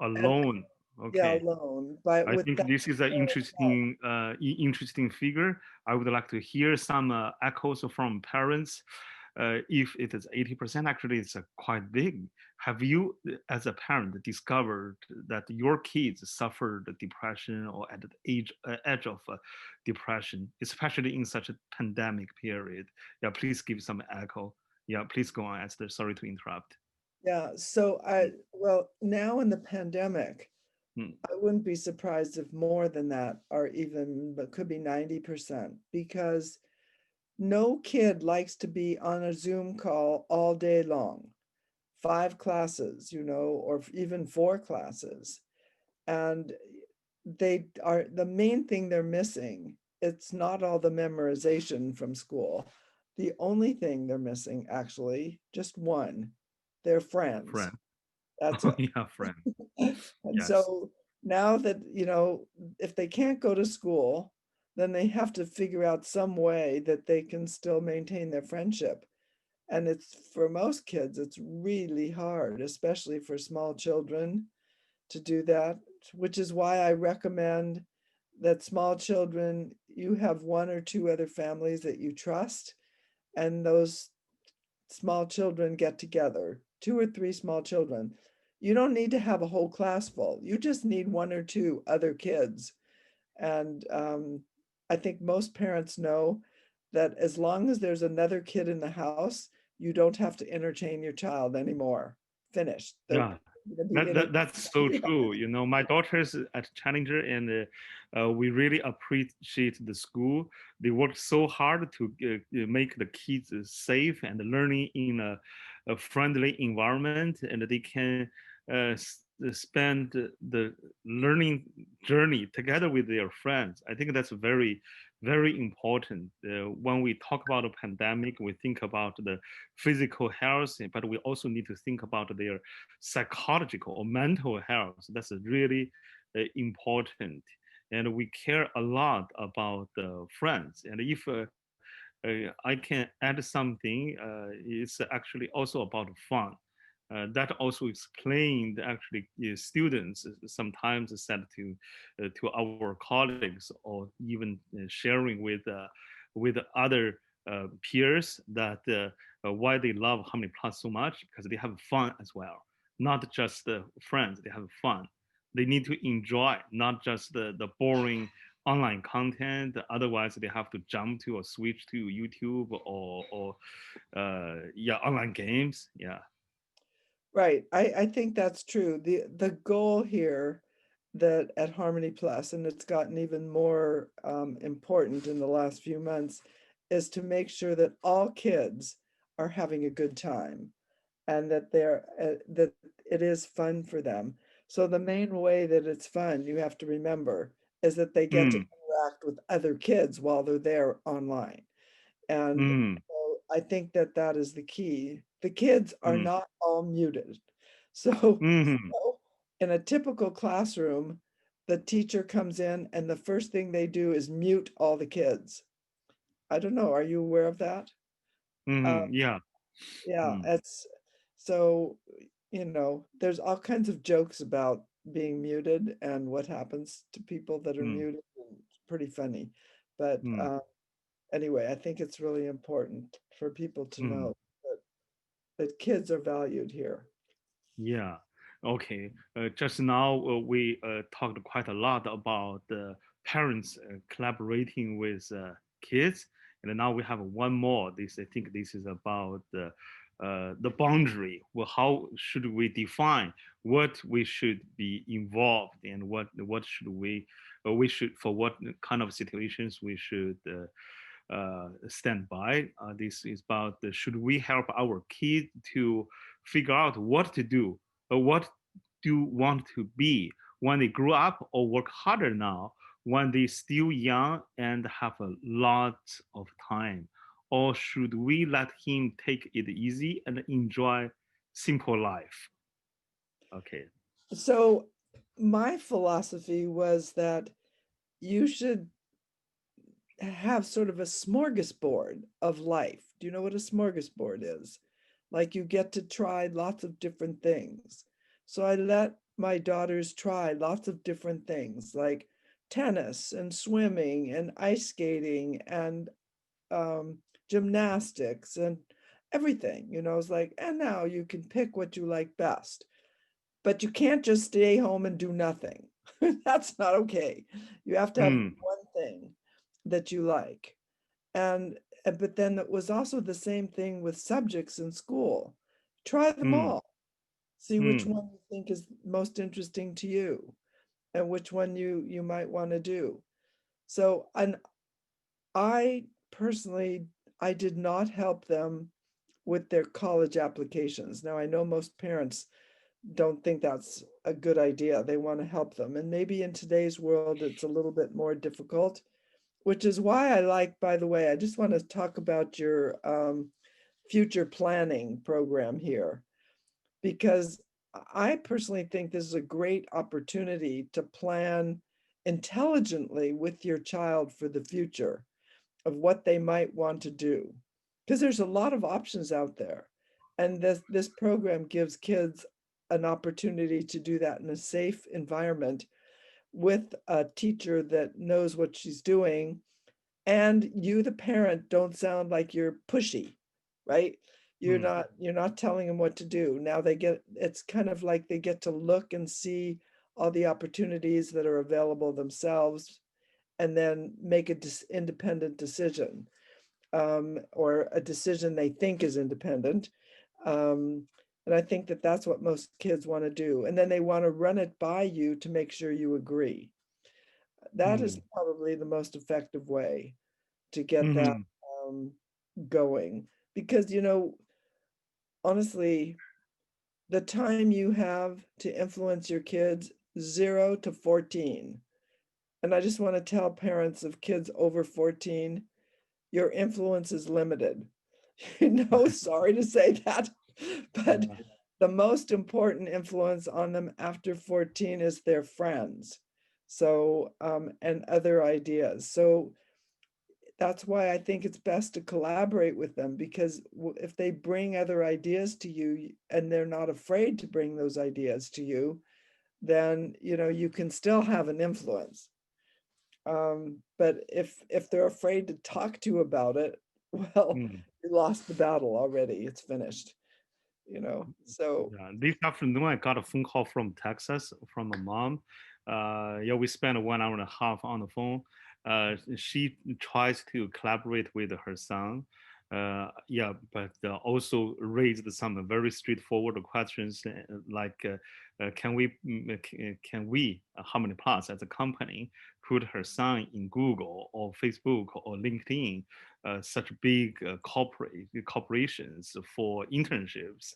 and Alone. yeah, Okay. alone, but I with think that this is an help. interesting figure. I would like to hear some echoes from parents. If it is 80%, actually, it's quite big. Have you, as a parent, discovered that your kids suffered depression or at the edge of depression, especially in such a pandemic period? Yeah, please give some echo. Yeah, please go on, Esther. Sorry to interrupt. Yeah, so well, now in the pandemic, Mm. I wouldn't be surprised if more than that, or even, but could be 90%, because no kid likes to be on a Zoom call all day long, 5 classes, or even 4 classes. And the main thing they're missing, it's not all the memorization from school. The only thing they're missing, actually, just one, their friends. Friend. That's Oh, it. yeah, friend. And Yes. so now that, if they can't go to school, then they have to figure out some way that they can still maintain their friendship. And it's, for most kids, it's really hard, especially for small children, to do that, which is why I recommend that small children, you have 1 or 2 other families that you trust, and those small children get together, 2 or 3 small children. You don't need to have a whole class full. You just need 1 or 2 other kids. And I think most parents know that as long as there's another kid in the house, you don't have to entertain your child anymore. Finished. They're Yeah, going to be in it. that's so true. You know, my daughter's at Challenger, and we really appreciate the school. They work so hard to make the kids safe and learning in a friendly environment, and they can spend the learning journey together with their friends. I think that's very important. When we talk about a pandemic, we think about the physical health, but we also need to think about their psychological or mental health. That's really important. And we care a lot about friends. And if I can add something, it's actually also about fun. That also explained actually students sometimes said to our colleagues or even sharing with other peers that why they love Harmony Plus so much, because they have fun as well, not just friends. They have fun. They need to enjoy, not just the boring online content. Otherwise, they have to jump to or switch to YouTube or yeah, online games. Yeah. Right. I think that's true. The goal here, that at Harmony Plus, and it's gotten even more important in the last few months, is to make sure that all kids are having a good time. and that that it is fun for them. So the main way that it's fun, you have to remember, is that they get to mm, interact with other kids while they're there online. And mm, so I think that that is the key. The kids are mm, not all muted. mm, So in a typical classroom, the teacher comes in and the first thing they do is mute all the kids. I don't know. Are you aware of that? Uh, yeah. yeah, Mm, it's so, there's all kinds of jokes about being muted and what happens to people that are mm, muted. It's pretty funny. But mm, anyway, I think it's really important for people to mm. know that kids are valued here. Yeah. Okay. Just now we talked quite a lot about parents collaborating with kids, and now we have one more. This I think this is about the boundary. Well, how should we define what we should be involved and what should we should for what kind of situations we should stand by. This is about should we help our kid to figure out what to do, or what do want to be when they grow up, or work harder now when they still young and have a lot of time, or should we let him take it easy and enjoy simple life? Okay. So my philosophy was that you should have sort of a smorgasbord of life. Do you know what a smorgasbord is? Like you get to try lots of different things. So I let my daughters try lots of different things like tennis and swimming and ice skating and gymnastics and everything. It's like, and now you can pick what you like best, but you can't just stay home and do nothing. That's not okay. You have to have Mm, one thing that you like. And but then it was also the same thing with subjects in school. Try them mm, all. See which mm, one you think is most interesting to you and which one you might want to do. So, and I personally, I did not help them with their college applications. Now, I know most parents don't think that's a good idea. They want to help them. And maybe in today's world, it's a little bit more difficult, which is why I like, by the way, I just want to talk about your future planning program here, because I personally think this is a great opportunity to plan intelligently with your child for the future of what they might want to do. Because there's a lot of options out there. And this program gives kids an opportunity to do that in a safe environment with a teacher that knows what she's doing, and you the parent don't sound like you're pushy, right? you're mm, not you're not telling them what to do. Now they get, it's kind of like they get to look and see all the opportunities that are available themselves and then make a independent decision, or a decision they think is independent. um, and I think that that's what most kids want to do, and then they want to run it by you to make sure you agree. That is mm, probably the most effective way to get that mm, um, going. Because, honestly, the time you have to influence your kids, 0 to 14. And I just want to tell parents of kids over 14, your influence is limited. Sorry to say that, but yeah. the most important influence on them after 14 is their friends. So, and other ideas. So that's why I think it's best to collaborate with them, because if they bring other ideas to you and they're not afraid to bring those ideas to you, then you can still have an influence. But if they're afraid to talk to you about it, well, Mm. you lost the battle already. It's finished. So Yeah, this afternoon I got a phone call from Texas from a mom. Yeah, we spent 1 hour and a half on the phone. She tries to collaborate with her son. Yeah, but also raised some very straightforward questions like, can we, Harmony Plus as a company, put her son in Google or Facebook or LinkedIn such big corporations for internships.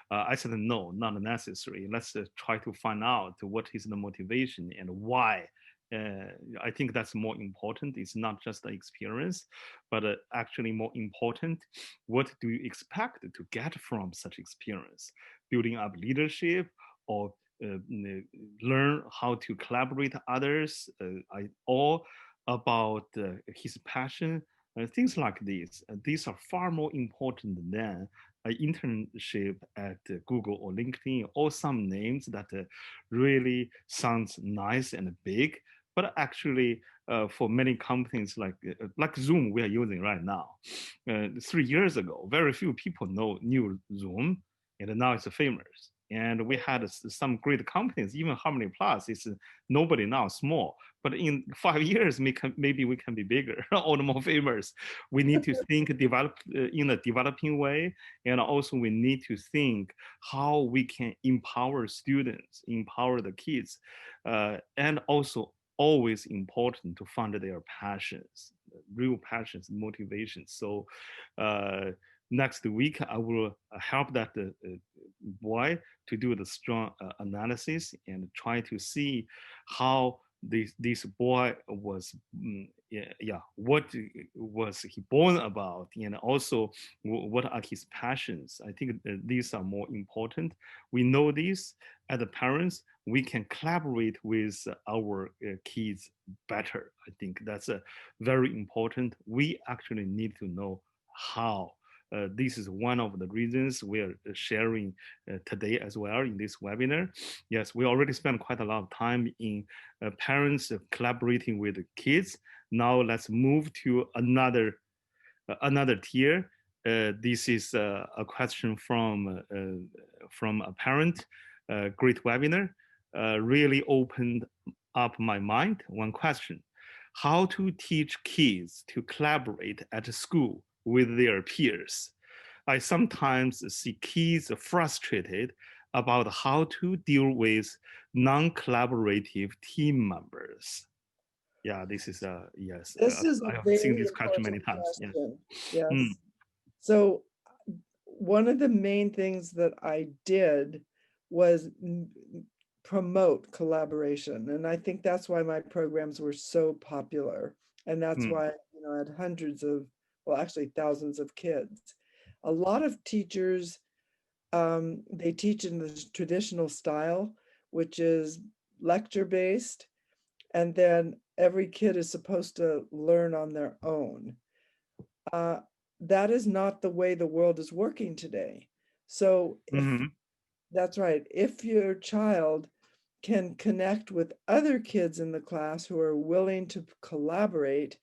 I said, no, not necessary. Let's try to find out what is the motivation and why. I think that's more important. It's not just the experience, but actually more important, what do you expect to get from such experience? Building up leadership or learn how to collaborate with others, all about his passion, things like this. These are far more important than an internship at Google or LinkedIn, or some names that really sounds nice and big, but actually for many companies like Zoom we are using right now. 3 years ago, very few people knew Zoom, and now it's famous. And we had some great companies, even Harmony Plus is nobody now, small. But in 5 years, maybe we can be bigger or more famous. We need to think in a developing way, and also we need to think how we can empower students, empower the kids, and also always important to find their passions, real passions, motivations. So next week, I will help that boy to do the strong analysis and try to see how this boy was, what was he born about, and also what are his passions. I think these are more important. We know this as the parents, we can collaborate with our kids better. I think that's very important. We actually need to know how. This is one of the reasons we are sharing today as well in this webinar. Yes, we already spent quite a lot of time in parents collaborating with kids. Now let's move to another tier. This is a question from a parent. Great webinar. Really opened up my mind. One question: how to teach kids to collaborate at school with their peers? I sometimes see kids frustrated about how to deal with non-collaborative team members. Yeah, this is yes. This is I a have seen very this question important many times. Yeah. question. Mm, Yes. So one of the main things that I did was promote collaboration. And I think that's why my programs were so popular. And that's mm, why, I had hundreds of, well, actually thousands of kids. A lot of teachers, they teach in the traditional style, which is lecture-based, and then every kid is supposed to learn on their own. That is not the way the world is working today. So mhm, that's right, if your child can connect with other kids in the class who are willing to collaborate,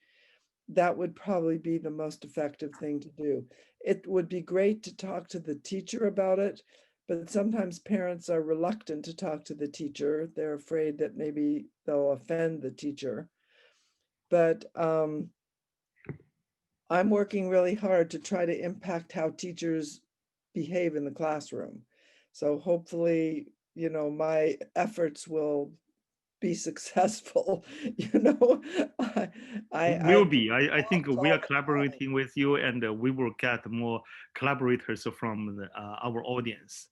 that would probably be the most effective thing to do. It would be great to talk to the teacher about it, but sometimes parents are reluctant to talk to the teacher. They're afraid that maybe they'll offend the teacher. But I'm working really hard to try to impact how teachers behave in the classroom. So hopefully, my efforts will be successful. I will be. I think we are all the time. collaborating with you, and we will get more collaborators from our audience.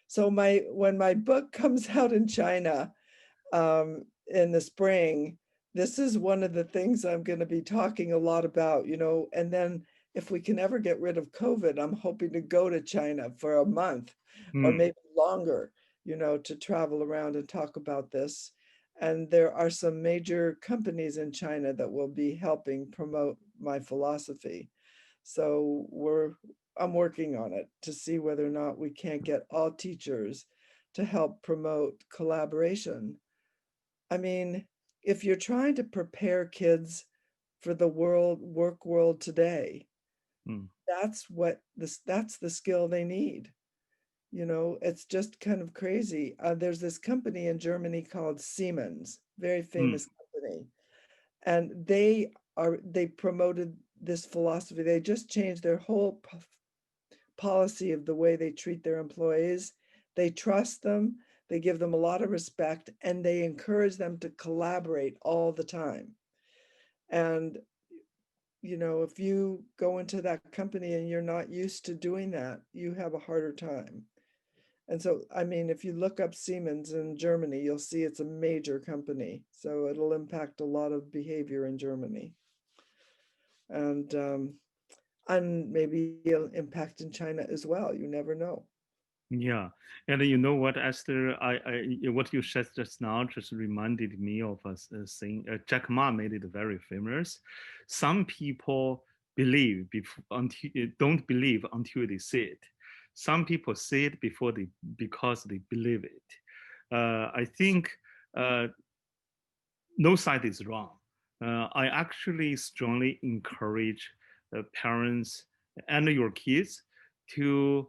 So when my book comes out in China in the spring, this is one of the things I'm going to be talking a lot about, and then if we can ever get rid of COVID, I'm hoping to go to China for a month or Mm, maybe longer, to travel around and talk about this. And there are some major companies in China that will be helping promote my philosophy. So I'm working on it to see whether or not we can't get all teachers to help promote collaboration. I mean, if you're trying to prepare kids for the work world today, mm, that's the skill they need. It's just kind of crazy. There's this company in Germany called Siemens, very mm, famous company, and they promoted this philosophy. They just changed their whole policy of the way they treat their employees. They trust them, they give them a lot of respect, and they encourage them to collaborate all the time. And if you go into that company and you're not used to doing that, you have a harder time. And so, I mean, if you look up Siemens in Germany, you'll see it's a major company. So it'll impact a lot of behavior in Germany. And maybe it'll impact in China as well. You never know. Yeah, and you know what, Esther, what you said just now just reminded me of a saying. Jack Ma made it very famous. Some people believe don't believe until they see it. Some people see it because they believe it. I think no side is wrong. I actually strongly encourage parents and your kids to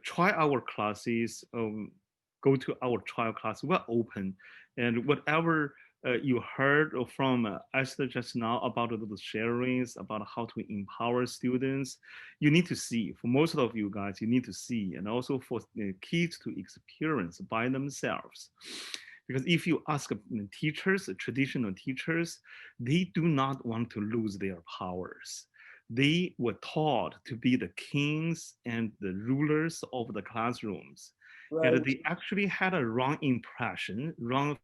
try our classes, go to our trial class. We're open, and whatever you heard from Esther just now about the sharings, about how to empower students, you need to see. For most of you guys, you need to see, and also for kids to experience by themselves. Because if you ask teachers, traditional teachers, they do not want to lose their powers. They were taught to be the kings and the rulers of the classrooms. And Right. they actually had a wrong impression, wrong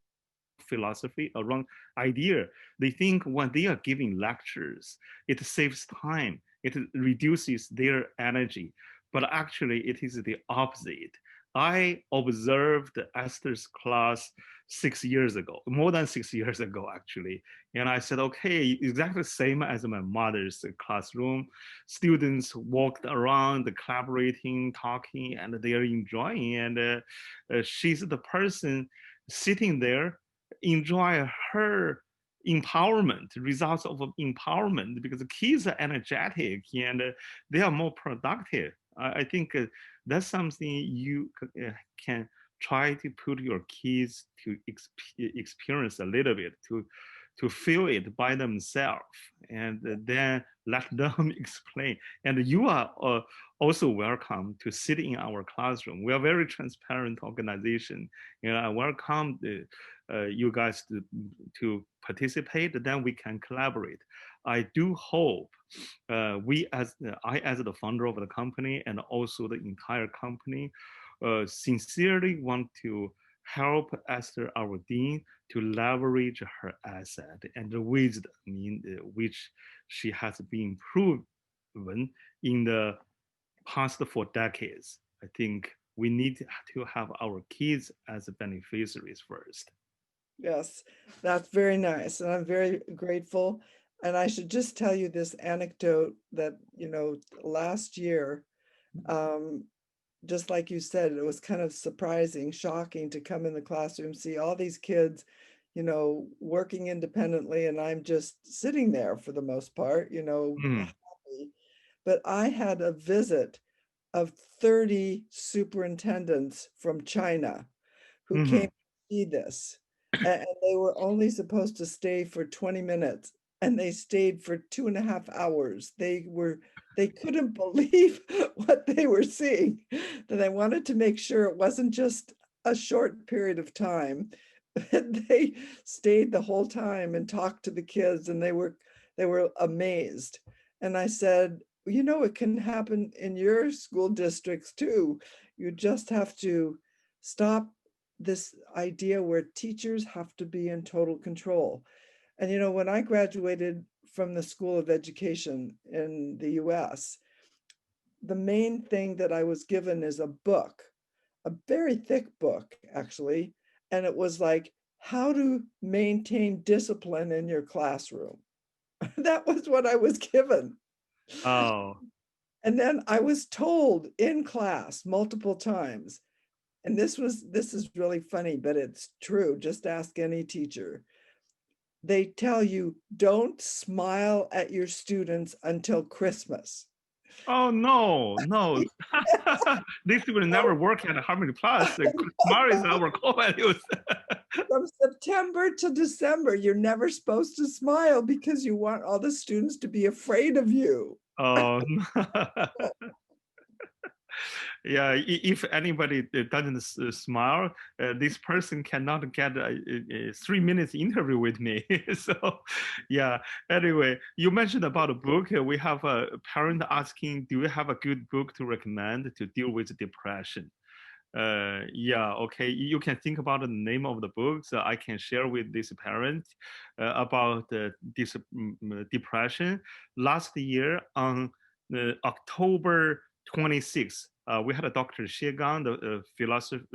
philosophy, a wrong idea. They think when they are giving lectures, it saves time, it reduces their energy. But actually, it is the opposite. I observed Esther's class 6 years ago, more than 6 years ago, actually. And I said, okay, exactly the same as my mother's classroom. Students walked around, collaborating, talking, and they are enjoying. And she's the person sitting there, enjoy her empowerment, results of empowerment, because the kids are energetic and they are more productive. I think that's something you can try to put your kids to experience a little bit, to feel it by themselves, and then let them explain. And you are also welcome to sit in our classroom. We are a very transparent organization, and I welcome you guys to participate. Then we can collaborate. I do hope I as the founder of the company and also the entire company sincerely want to help Esther, our dean, to leverage her asset and the wisdom in which she has been proven in the past 4 decades. I think we need to have our kids as beneficiaries first. Yes, that's very nice. And I'm very grateful. And I should just tell you this anecdote that, last year, just like you said, it was kind of surprising, shocking to come in the classroom, see all these kids, working independently, and I'm just sitting there for the most part, Mm, happy. But I had a visit of 30 superintendents from China who came mhm. to see this. And they were only supposed to stay for 20 minutes, and they stayed for 2.5 hours. They couldn't believe what they were seeing. That I wanted to make sure it wasn't just a short period of time. They stayed the whole time and talked to the kids, and they were amazed. And I said, it can happen in your school districts too. You just have to stop this idea where teachers have to be in total control. And when I graduated from the School of Education in the US, the main thing that I was given is a book, a very thick book, actually. And it was like, how to maintain discipline in your classroom. That was what I was given. Oh, And then I was told in class multiple times, and this is really funny, but it's true. Just ask any teacher. They tell you, don't smile at your students until Christmas. oh no, no. This will never So work at Harmony Plus. Tomorrow is our core values. from September to December, you're never supposed to smile because you want all the students to be afraid of you. Oh, Yeah, if anybody doesn't smile, this person cannot get a 3 minutes interview with me. So, yeah. Anyway, you mentioned about a book. We have a parent asking, do you have a good book to recommend to deal with depression? Yeah, okay. You can think about the name of the book. So I can share with this parent about this depression. Last year on October 26th, we had a Dr. Xie Gang, the philosopher,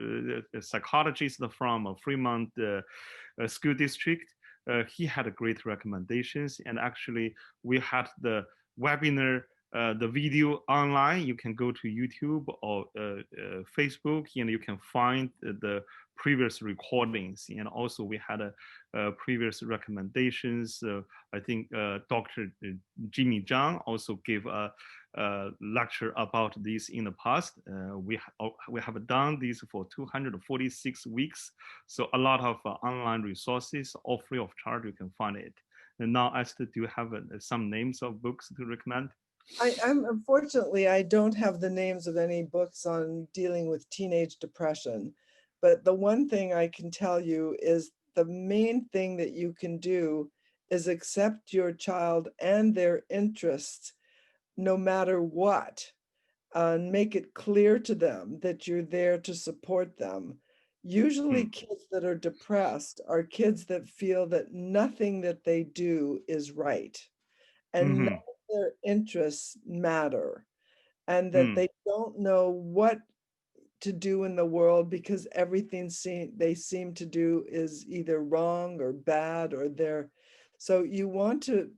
psychologist from Fremont School District. He had great recommendations, and actually, we had the webinar, the video online. You can go to YouTube or Facebook, and you can find the previous recordings. And also, we had previous recommendations. I think Dr. Jimmy Zhang also gave a lecture about this in the past. We have done this for 246 weeks. So a lot of online resources, all free of charge. You can find it. And now, Esther, do you have some names of books to recommend? I'm unfortunately, I don't have the names of any books on dealing with teenage depression, but the one thing I can tell you is the main thing that you can do is accept your child and their interests no matter what, and make it clear to them that you're there to support them. Usually kids that are depressed are kids that feel that nothing that they do is right, and none Mm-hmm. of their interests matter, and that Mm, they don't know what to do in the world because everything they seem to do is either wrong or bad, or they're, so you want to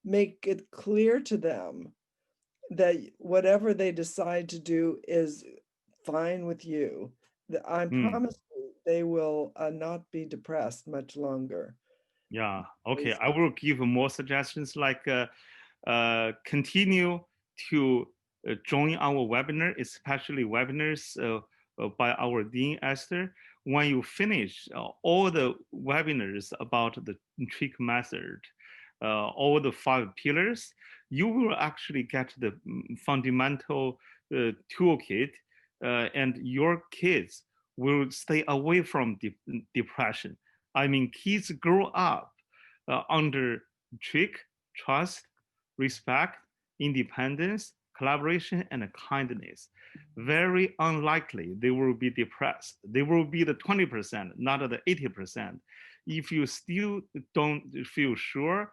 make it clear to them that whatever they decide to do is fine with you. I mm. promise you they will not be depressed much longer. Yeah. Okay. I will give more suggestions like continue to join our webinar, especially webinars by our Dean Esther. When you finish all the webinars about the trick method, all the 5 pillars, you will actually get the fundamental toolkit, and your kids will stay away from depression. I mean, kids grow up under trick, trust, respect, independence, collaboration, and kindness. Very unlikely they will be depressed. They will be the 20%, not the 80%. If you still don't feel sure,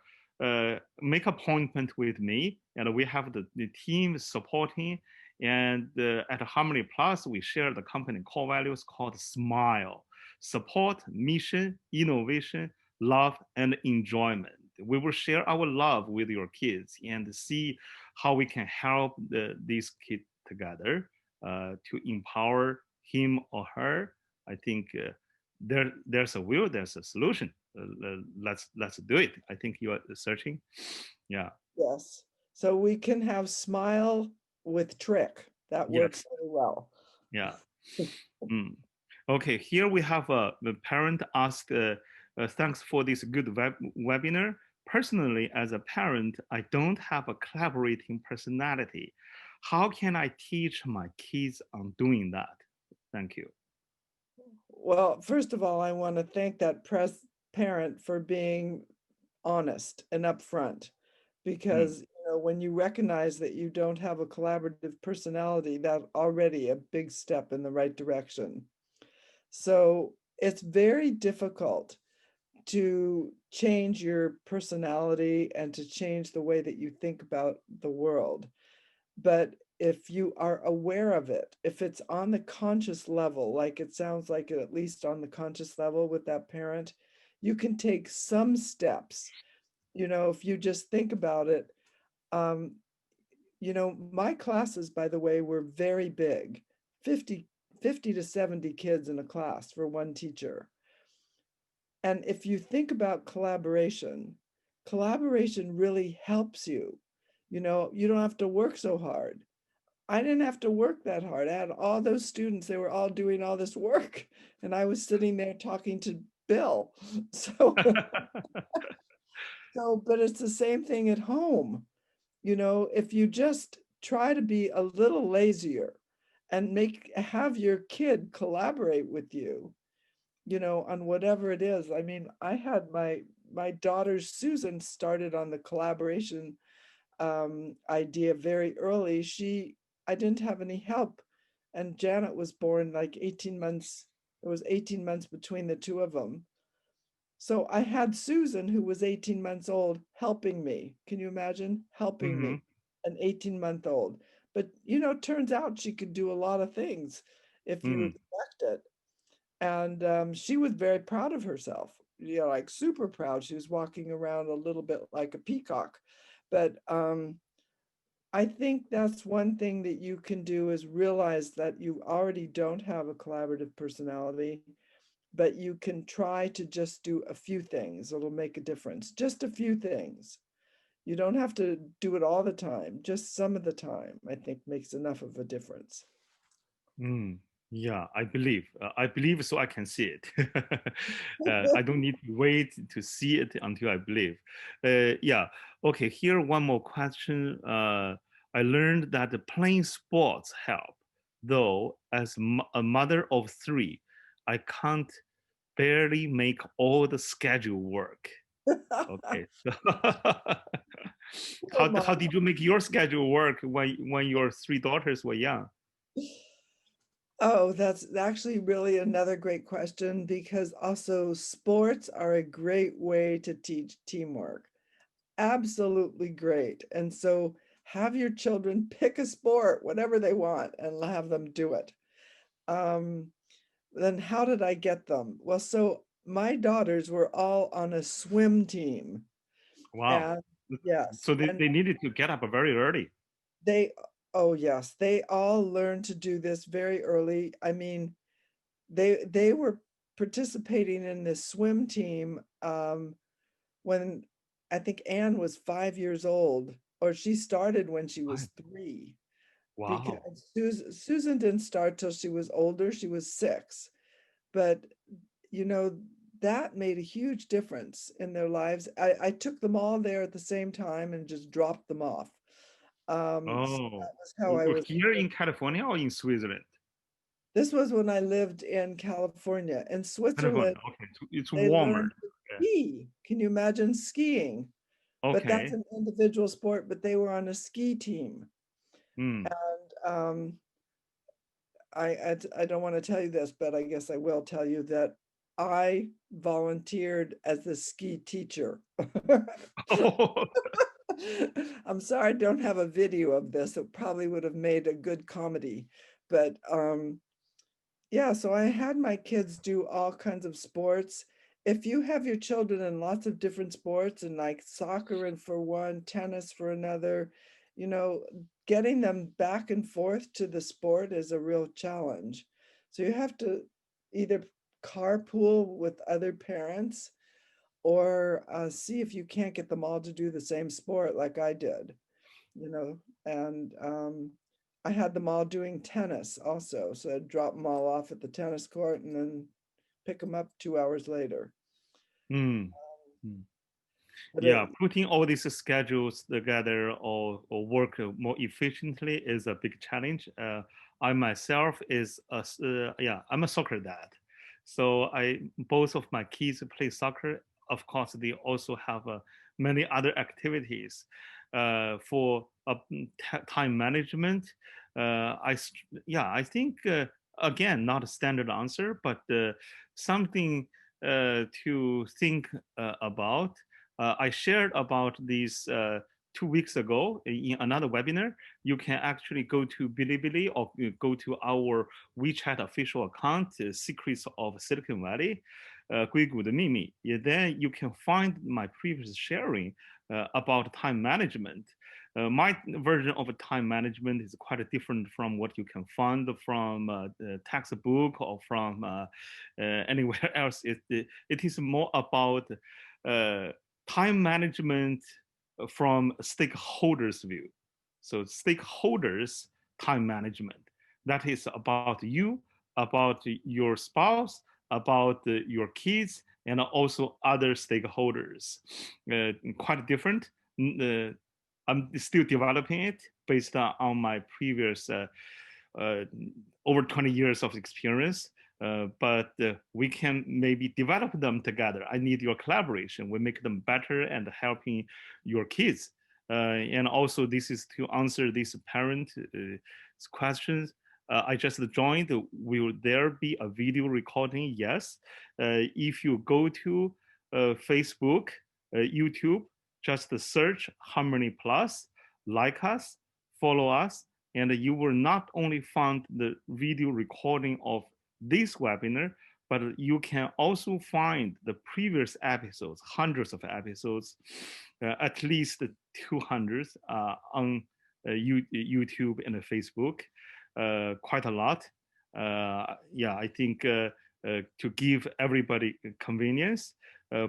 make appointment with me, and we have the team supporting. And at Harmony Plus, we share the company core values called SMILE: support, mission, innovation, love, and enjoyment. We will share our love with your kids and see how we can help these kids together to empower him or her. I think there's a will, there's a solution. Let's do it. I think you are searching. Yeah. Yes. So we can have smile with trick. That works Yes. very well. Yeah. Mm. Okay, here we have the parent ask, thanks for this good webinar. Personally, as a parent, I don't have a collaborating personality. How can I teach my kids on doing that? Thank you. Well, first of all, I want to thank that parent for being honest and upfront, Mm, because when you recognize that you don't have a collaborative personality, that's already a big step in the right direction. So it's very difficult to change your personality and to change the way that you think about the world. But if you are aware of it, if it's on the conscious level, like it sounds like it, at least on the conscious level with that parent, you can take some steps. If you just think about it, um, my classes, by the way, were very big, 50 to 70 kids in a class for one teacher. And if you think about collaboration really helps you. You don't have to work so hard. I didn't have to work that hard. I had all those students, they were all doing all this work, and I was sitting there talking to Bill. So, but it's the same thing at home. If you just try to be a little lazier, and have your kid collaborate with you, on whatever it is. I mean, I had my daughter Susan started on the collaboration idea very early. I didn't have any help, and Janet was born like 18 months. It was 18 months between the two of them. So I had Susan, who was 18 months old, helping me. Can you imagine helping Mm-hmm. me, an 18-month-old? But, turns out she could do a lot of things if you Mm. expect it. And she was very proud of herself, like super proud. She was walking around a little bit like a peacock. But I think that's one thing that you can do is realize that you already don't have a collaborative personality, but you can try to just do a few things. It'll make a difference. Just a few things. You don't have to do it all the time. Just some of the time, I think, makes enough of a difference. Mm. Yeah, I believe. I believe so I can see it. I don't need to wait to see it until I believe. Yeah. Okay, here one more question. I learned that playing sports help, though as a mother of three, I can't barely make all the schedule work. Okay, so Poor how mom. did you make your schedule work when your three daughters were young? Oh, that's actually really another great question, because also sports are a great way to teach teamwork. Absolutely great. And so have your children pick a sport, whatever they want, and have them do it. Um, then how did I get them? Well, so my daughters were all on a swim team. Wow. And yes, So and they needed to get up very early. they, oh yes, they all learned to do this very early. I mean, they were participating in this swim team when I think Anne was 5 years old, or she started when she was Right. 3. Wow. Because Susan didn't start till she was older. She was 6. But, you know, that made a huge difference in their lives. I took them all there at the same time and just dropped them off. So Oh, that was how I was. here in California or in Switzerland? This was when I lived in California. In California. Switzerland, Okay, it's they warmer. learned to ski. Can you imagine skiing? But that's Okay. an individual sport, but they were on a ski team. Mm. And I don't want to tell you this, but I guess I will tell you that I volunteered as the ski teacher. Oh, I'm sorry I don't have a video of this. It probably would have made a good comedy. But yeah, so I had my kids do all kinds of sports. If you have your children in lots of different sports, and like soccer and for one, tennis for another, you know, getting them back and forth to the sport is a real challenge. So you have to either carpool with other parents, or see if you can't get them all to do the same sport like I did, and I had them all doing tennis also. So I'd drop them all off at the tennis court and then pick them up 2 hours later. mm. Mm. But Yeah, putting all these schedules together or work more efficiently is a big challenge. I myself yeah, I'm a soccer dad. So both of my kids play soccer. Of course, they also have many other activities. For time management, yeah, I think again, not a standard answer, but something to think about. I shared about this 2 weeks ago in another webinar. You can actually go to Bilibili or go to our WeChat official account, Secrets of Silicon Valley, 硅谷的秘密. Then you can find my previous sharing about time management. My version of time management is quite different from what you can find from the textbook or from anywhere else. It is more about time management from stakeholders' view. So stakeholders' time management. That is about you, about your spouse, about your kids, and also other stakeholders. Quite different. I'm still developing it based on my previous over 20 years of experience, but we can maybe develop them together. I need your collaboration. We make them better and helping your kids. And also, this is to answer these parent questions. I just joined. Will there be a video recording? Yes. If you go to Facebook, YouTube, just search Harmony Plus, like us, follow us, and you will not only find the video recording of this webinar, but you can also find the previous episodes, hundreds of episodes, at least 200 on YouTube and Facebook, quite a lot. Yeah, I think to give everybody convenience,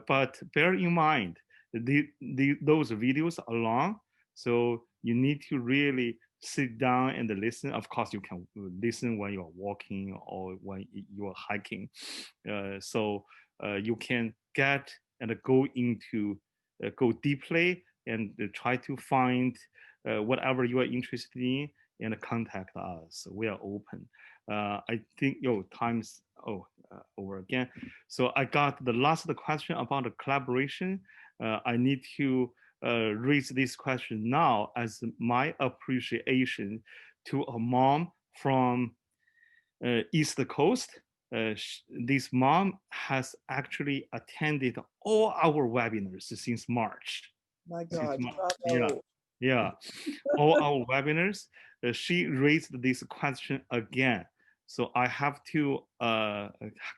but bear in mind, those videos are long, so you need to really sit down and listen. Of course, you can listen when you're walking or when you're hiking. So you can get and go into, go deeply and try to find whatever you are interested in and contact us. We are open. I think, time's over again. So I got the last question about the collaboration. I need to raise this question now as my appreciation to a mom from East Coast. This mom has actually attended all our webinars since March. My God, Yeah, bravo. yeah, all our webinars. She raised this question again. So I have to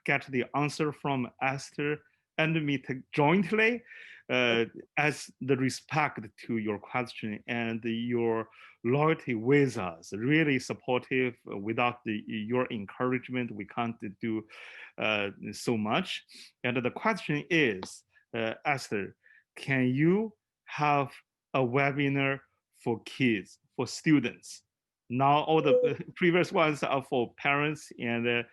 get the answer from Esther and me jointly as the respect to your question and your loyalty with us. Really supportive. Without your encouragement, we can't do so much. And the question is, Esther, can you have a webinar for kids, for students? Now all the previous ones are for parents, and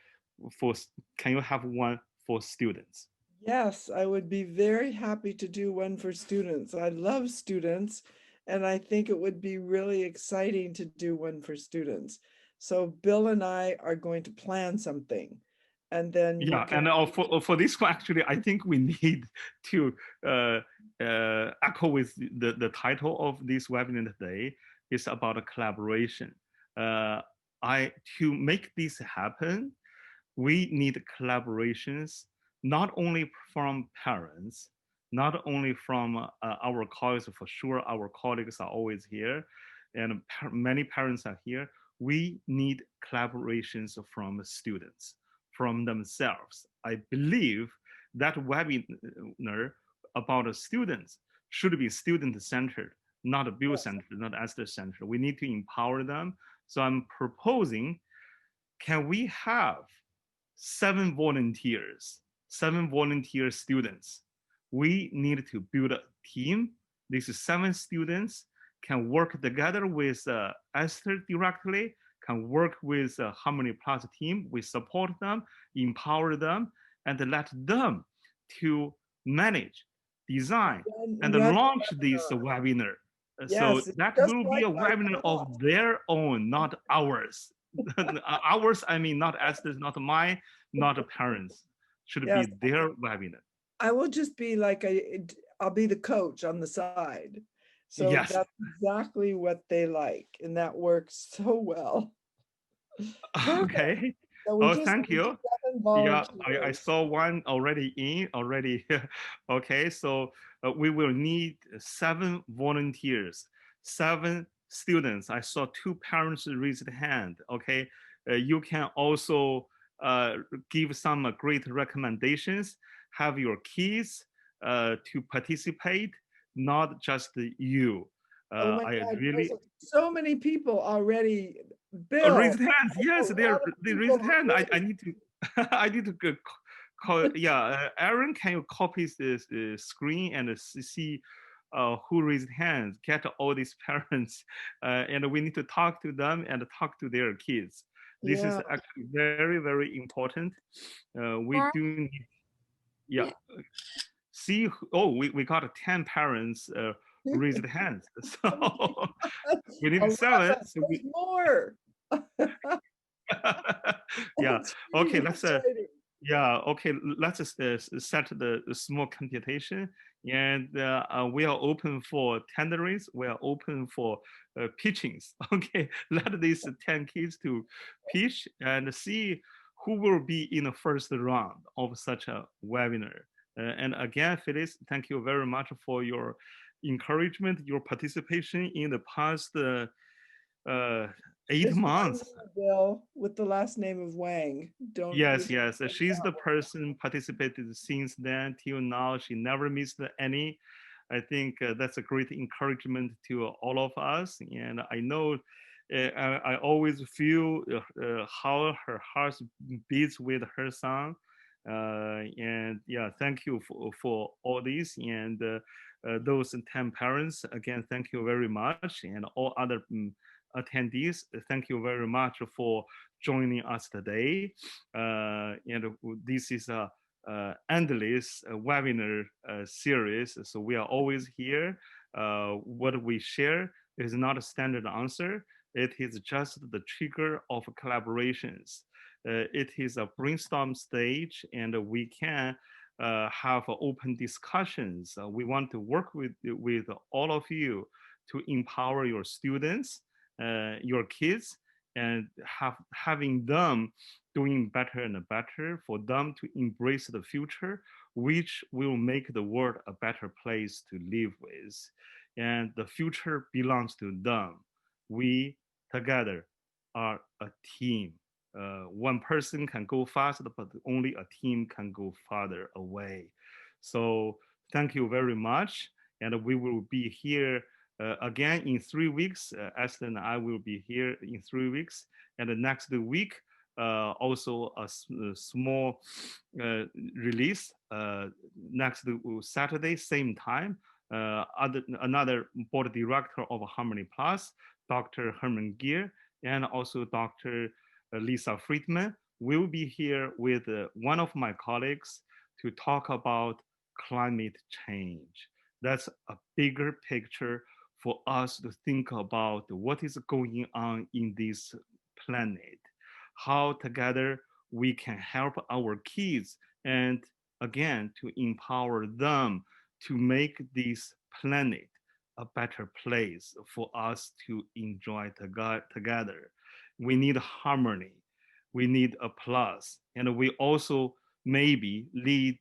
can you have one for students? Yes, I would be very happy to do one for students. I love students, and I think it would be really exciting to do one for students. So Bill and I are going to plan something, and then you can. And for this one, actually, I think we need to echo with the title of this webinar today is about a collaboration. To make this happen, we need collaborations not only from parents, not only from our colleagues. For sure, our colleagues are always here, and many parents are here. We need collaborations from students, from themselves. I believe that webinar about students should be student-centered, not Bill-centered, not Esther-centered. We need to empower them. So I'm proposing, can we have 7 volunteers, 7 volunteer students? We need to build a team. These 7 students can work together with Esther directly, can work with Harmony Plus team. We support them, empower them, and let them to manage, design, and launch this webinar. So Yes, that just will be like a webinar of their own, not ours. Ours, I mean, not Esther's, not mine, not parents. Should yes, be their webinar. I will just be like I'll be the coach on the side. So Yes. that's exactly what they like, and that works so well. Perfect. Okay. So we just Thank need you. 7 Yeah, I volunteers. saw one already. Okay, so we will need 7 volunteers, 7 students. I saw 2 parents raise the hand. Okay, you can also give some great recommendations. Have your kids to participate, not just you. Oh my I God, really so many people already. Bill, raised hands. Yes, a they lot of they people raised hand. I already. need to I need to call. Yeah, Aaron, can you copy this screen and see who raised hands? Get all these parents, and we need to talk to them and talk to their kids. This is Yeah. actually very, very important. We do need, yeah. See, we got 10 parents who raised hands. So we need 7. 11. So There's more. Yeah. It's Okay. really exciting. Yeah. Okay. Let's set the small computation, and we are open for tenderings. We are open for pitchings. Okay. Let these 10 kids to pitch and see who will be in the first round of such a webinar. And again, Phyllis, thank you very much for your encouragement, your participation in the past uh, 8 There's one months. more, Bill, with the last name of Wang. Don't you Yes, yes. forget She's the that person participated since then till now. She never missed any. I think that's a great encouragement to all of us. And I know I always feel how her heart beats with her son. And yeah, thank you for all this. And those 10 parents, again, thank you very much. And all other attendees, thank you very much for joining us today. And this is a endless webinar series. So we are always here. What we share is not a standard answer. It is just the trigger of collaborations. It is a brainstorm stage, and we can have open discussions. We want to work with all of you to empower your students, your kids, and having them doing better and better, for them to embrace the future, which will make the world a better place to live with. And the future belongs to them. We together are a team. One person can go faster, but only a team can go farther away. So thank you very much. And we will be here again in 3 weeks. Esther and I will be here in 3 weeks. And the next week, also a small release next Saturday, same time. Another board director of Harmony Plus, Dr. Herman Gear, and also Dr. Lisa Friedman will be here with one of my colleagues to talk about climate change. That's a bigger picture for us to think about what is going on in this planet, how together we can help our kids, and again, to empower them to make this planet a better place for us to enjoy together. We need harmony, we need applause, and we also maybe need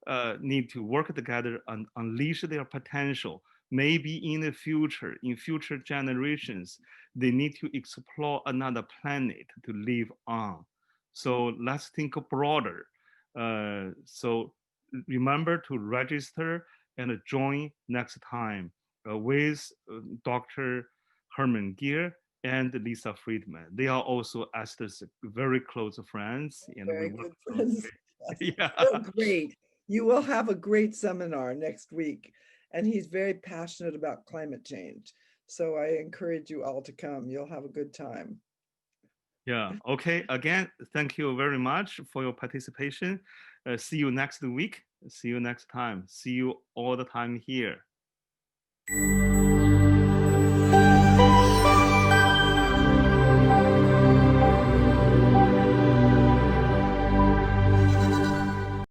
to work together and unleash their potential. Maybe in the future, in future generations, they need to explore another planet to live on. So let's think broader. So remember to register and join next time with Dr. Herman Gear and Lisa Friedman. They are also Esther's very close friends, and we very work good friends. closely. Yes. Yeah. They're great. You will have a great seminar next week. And he's very passionate about climate change. So I encourage you all to come. You'll have a good time. Yeah. Okay. Again, thank you very much for your participation. See you next week. See you next time. See you all the time here.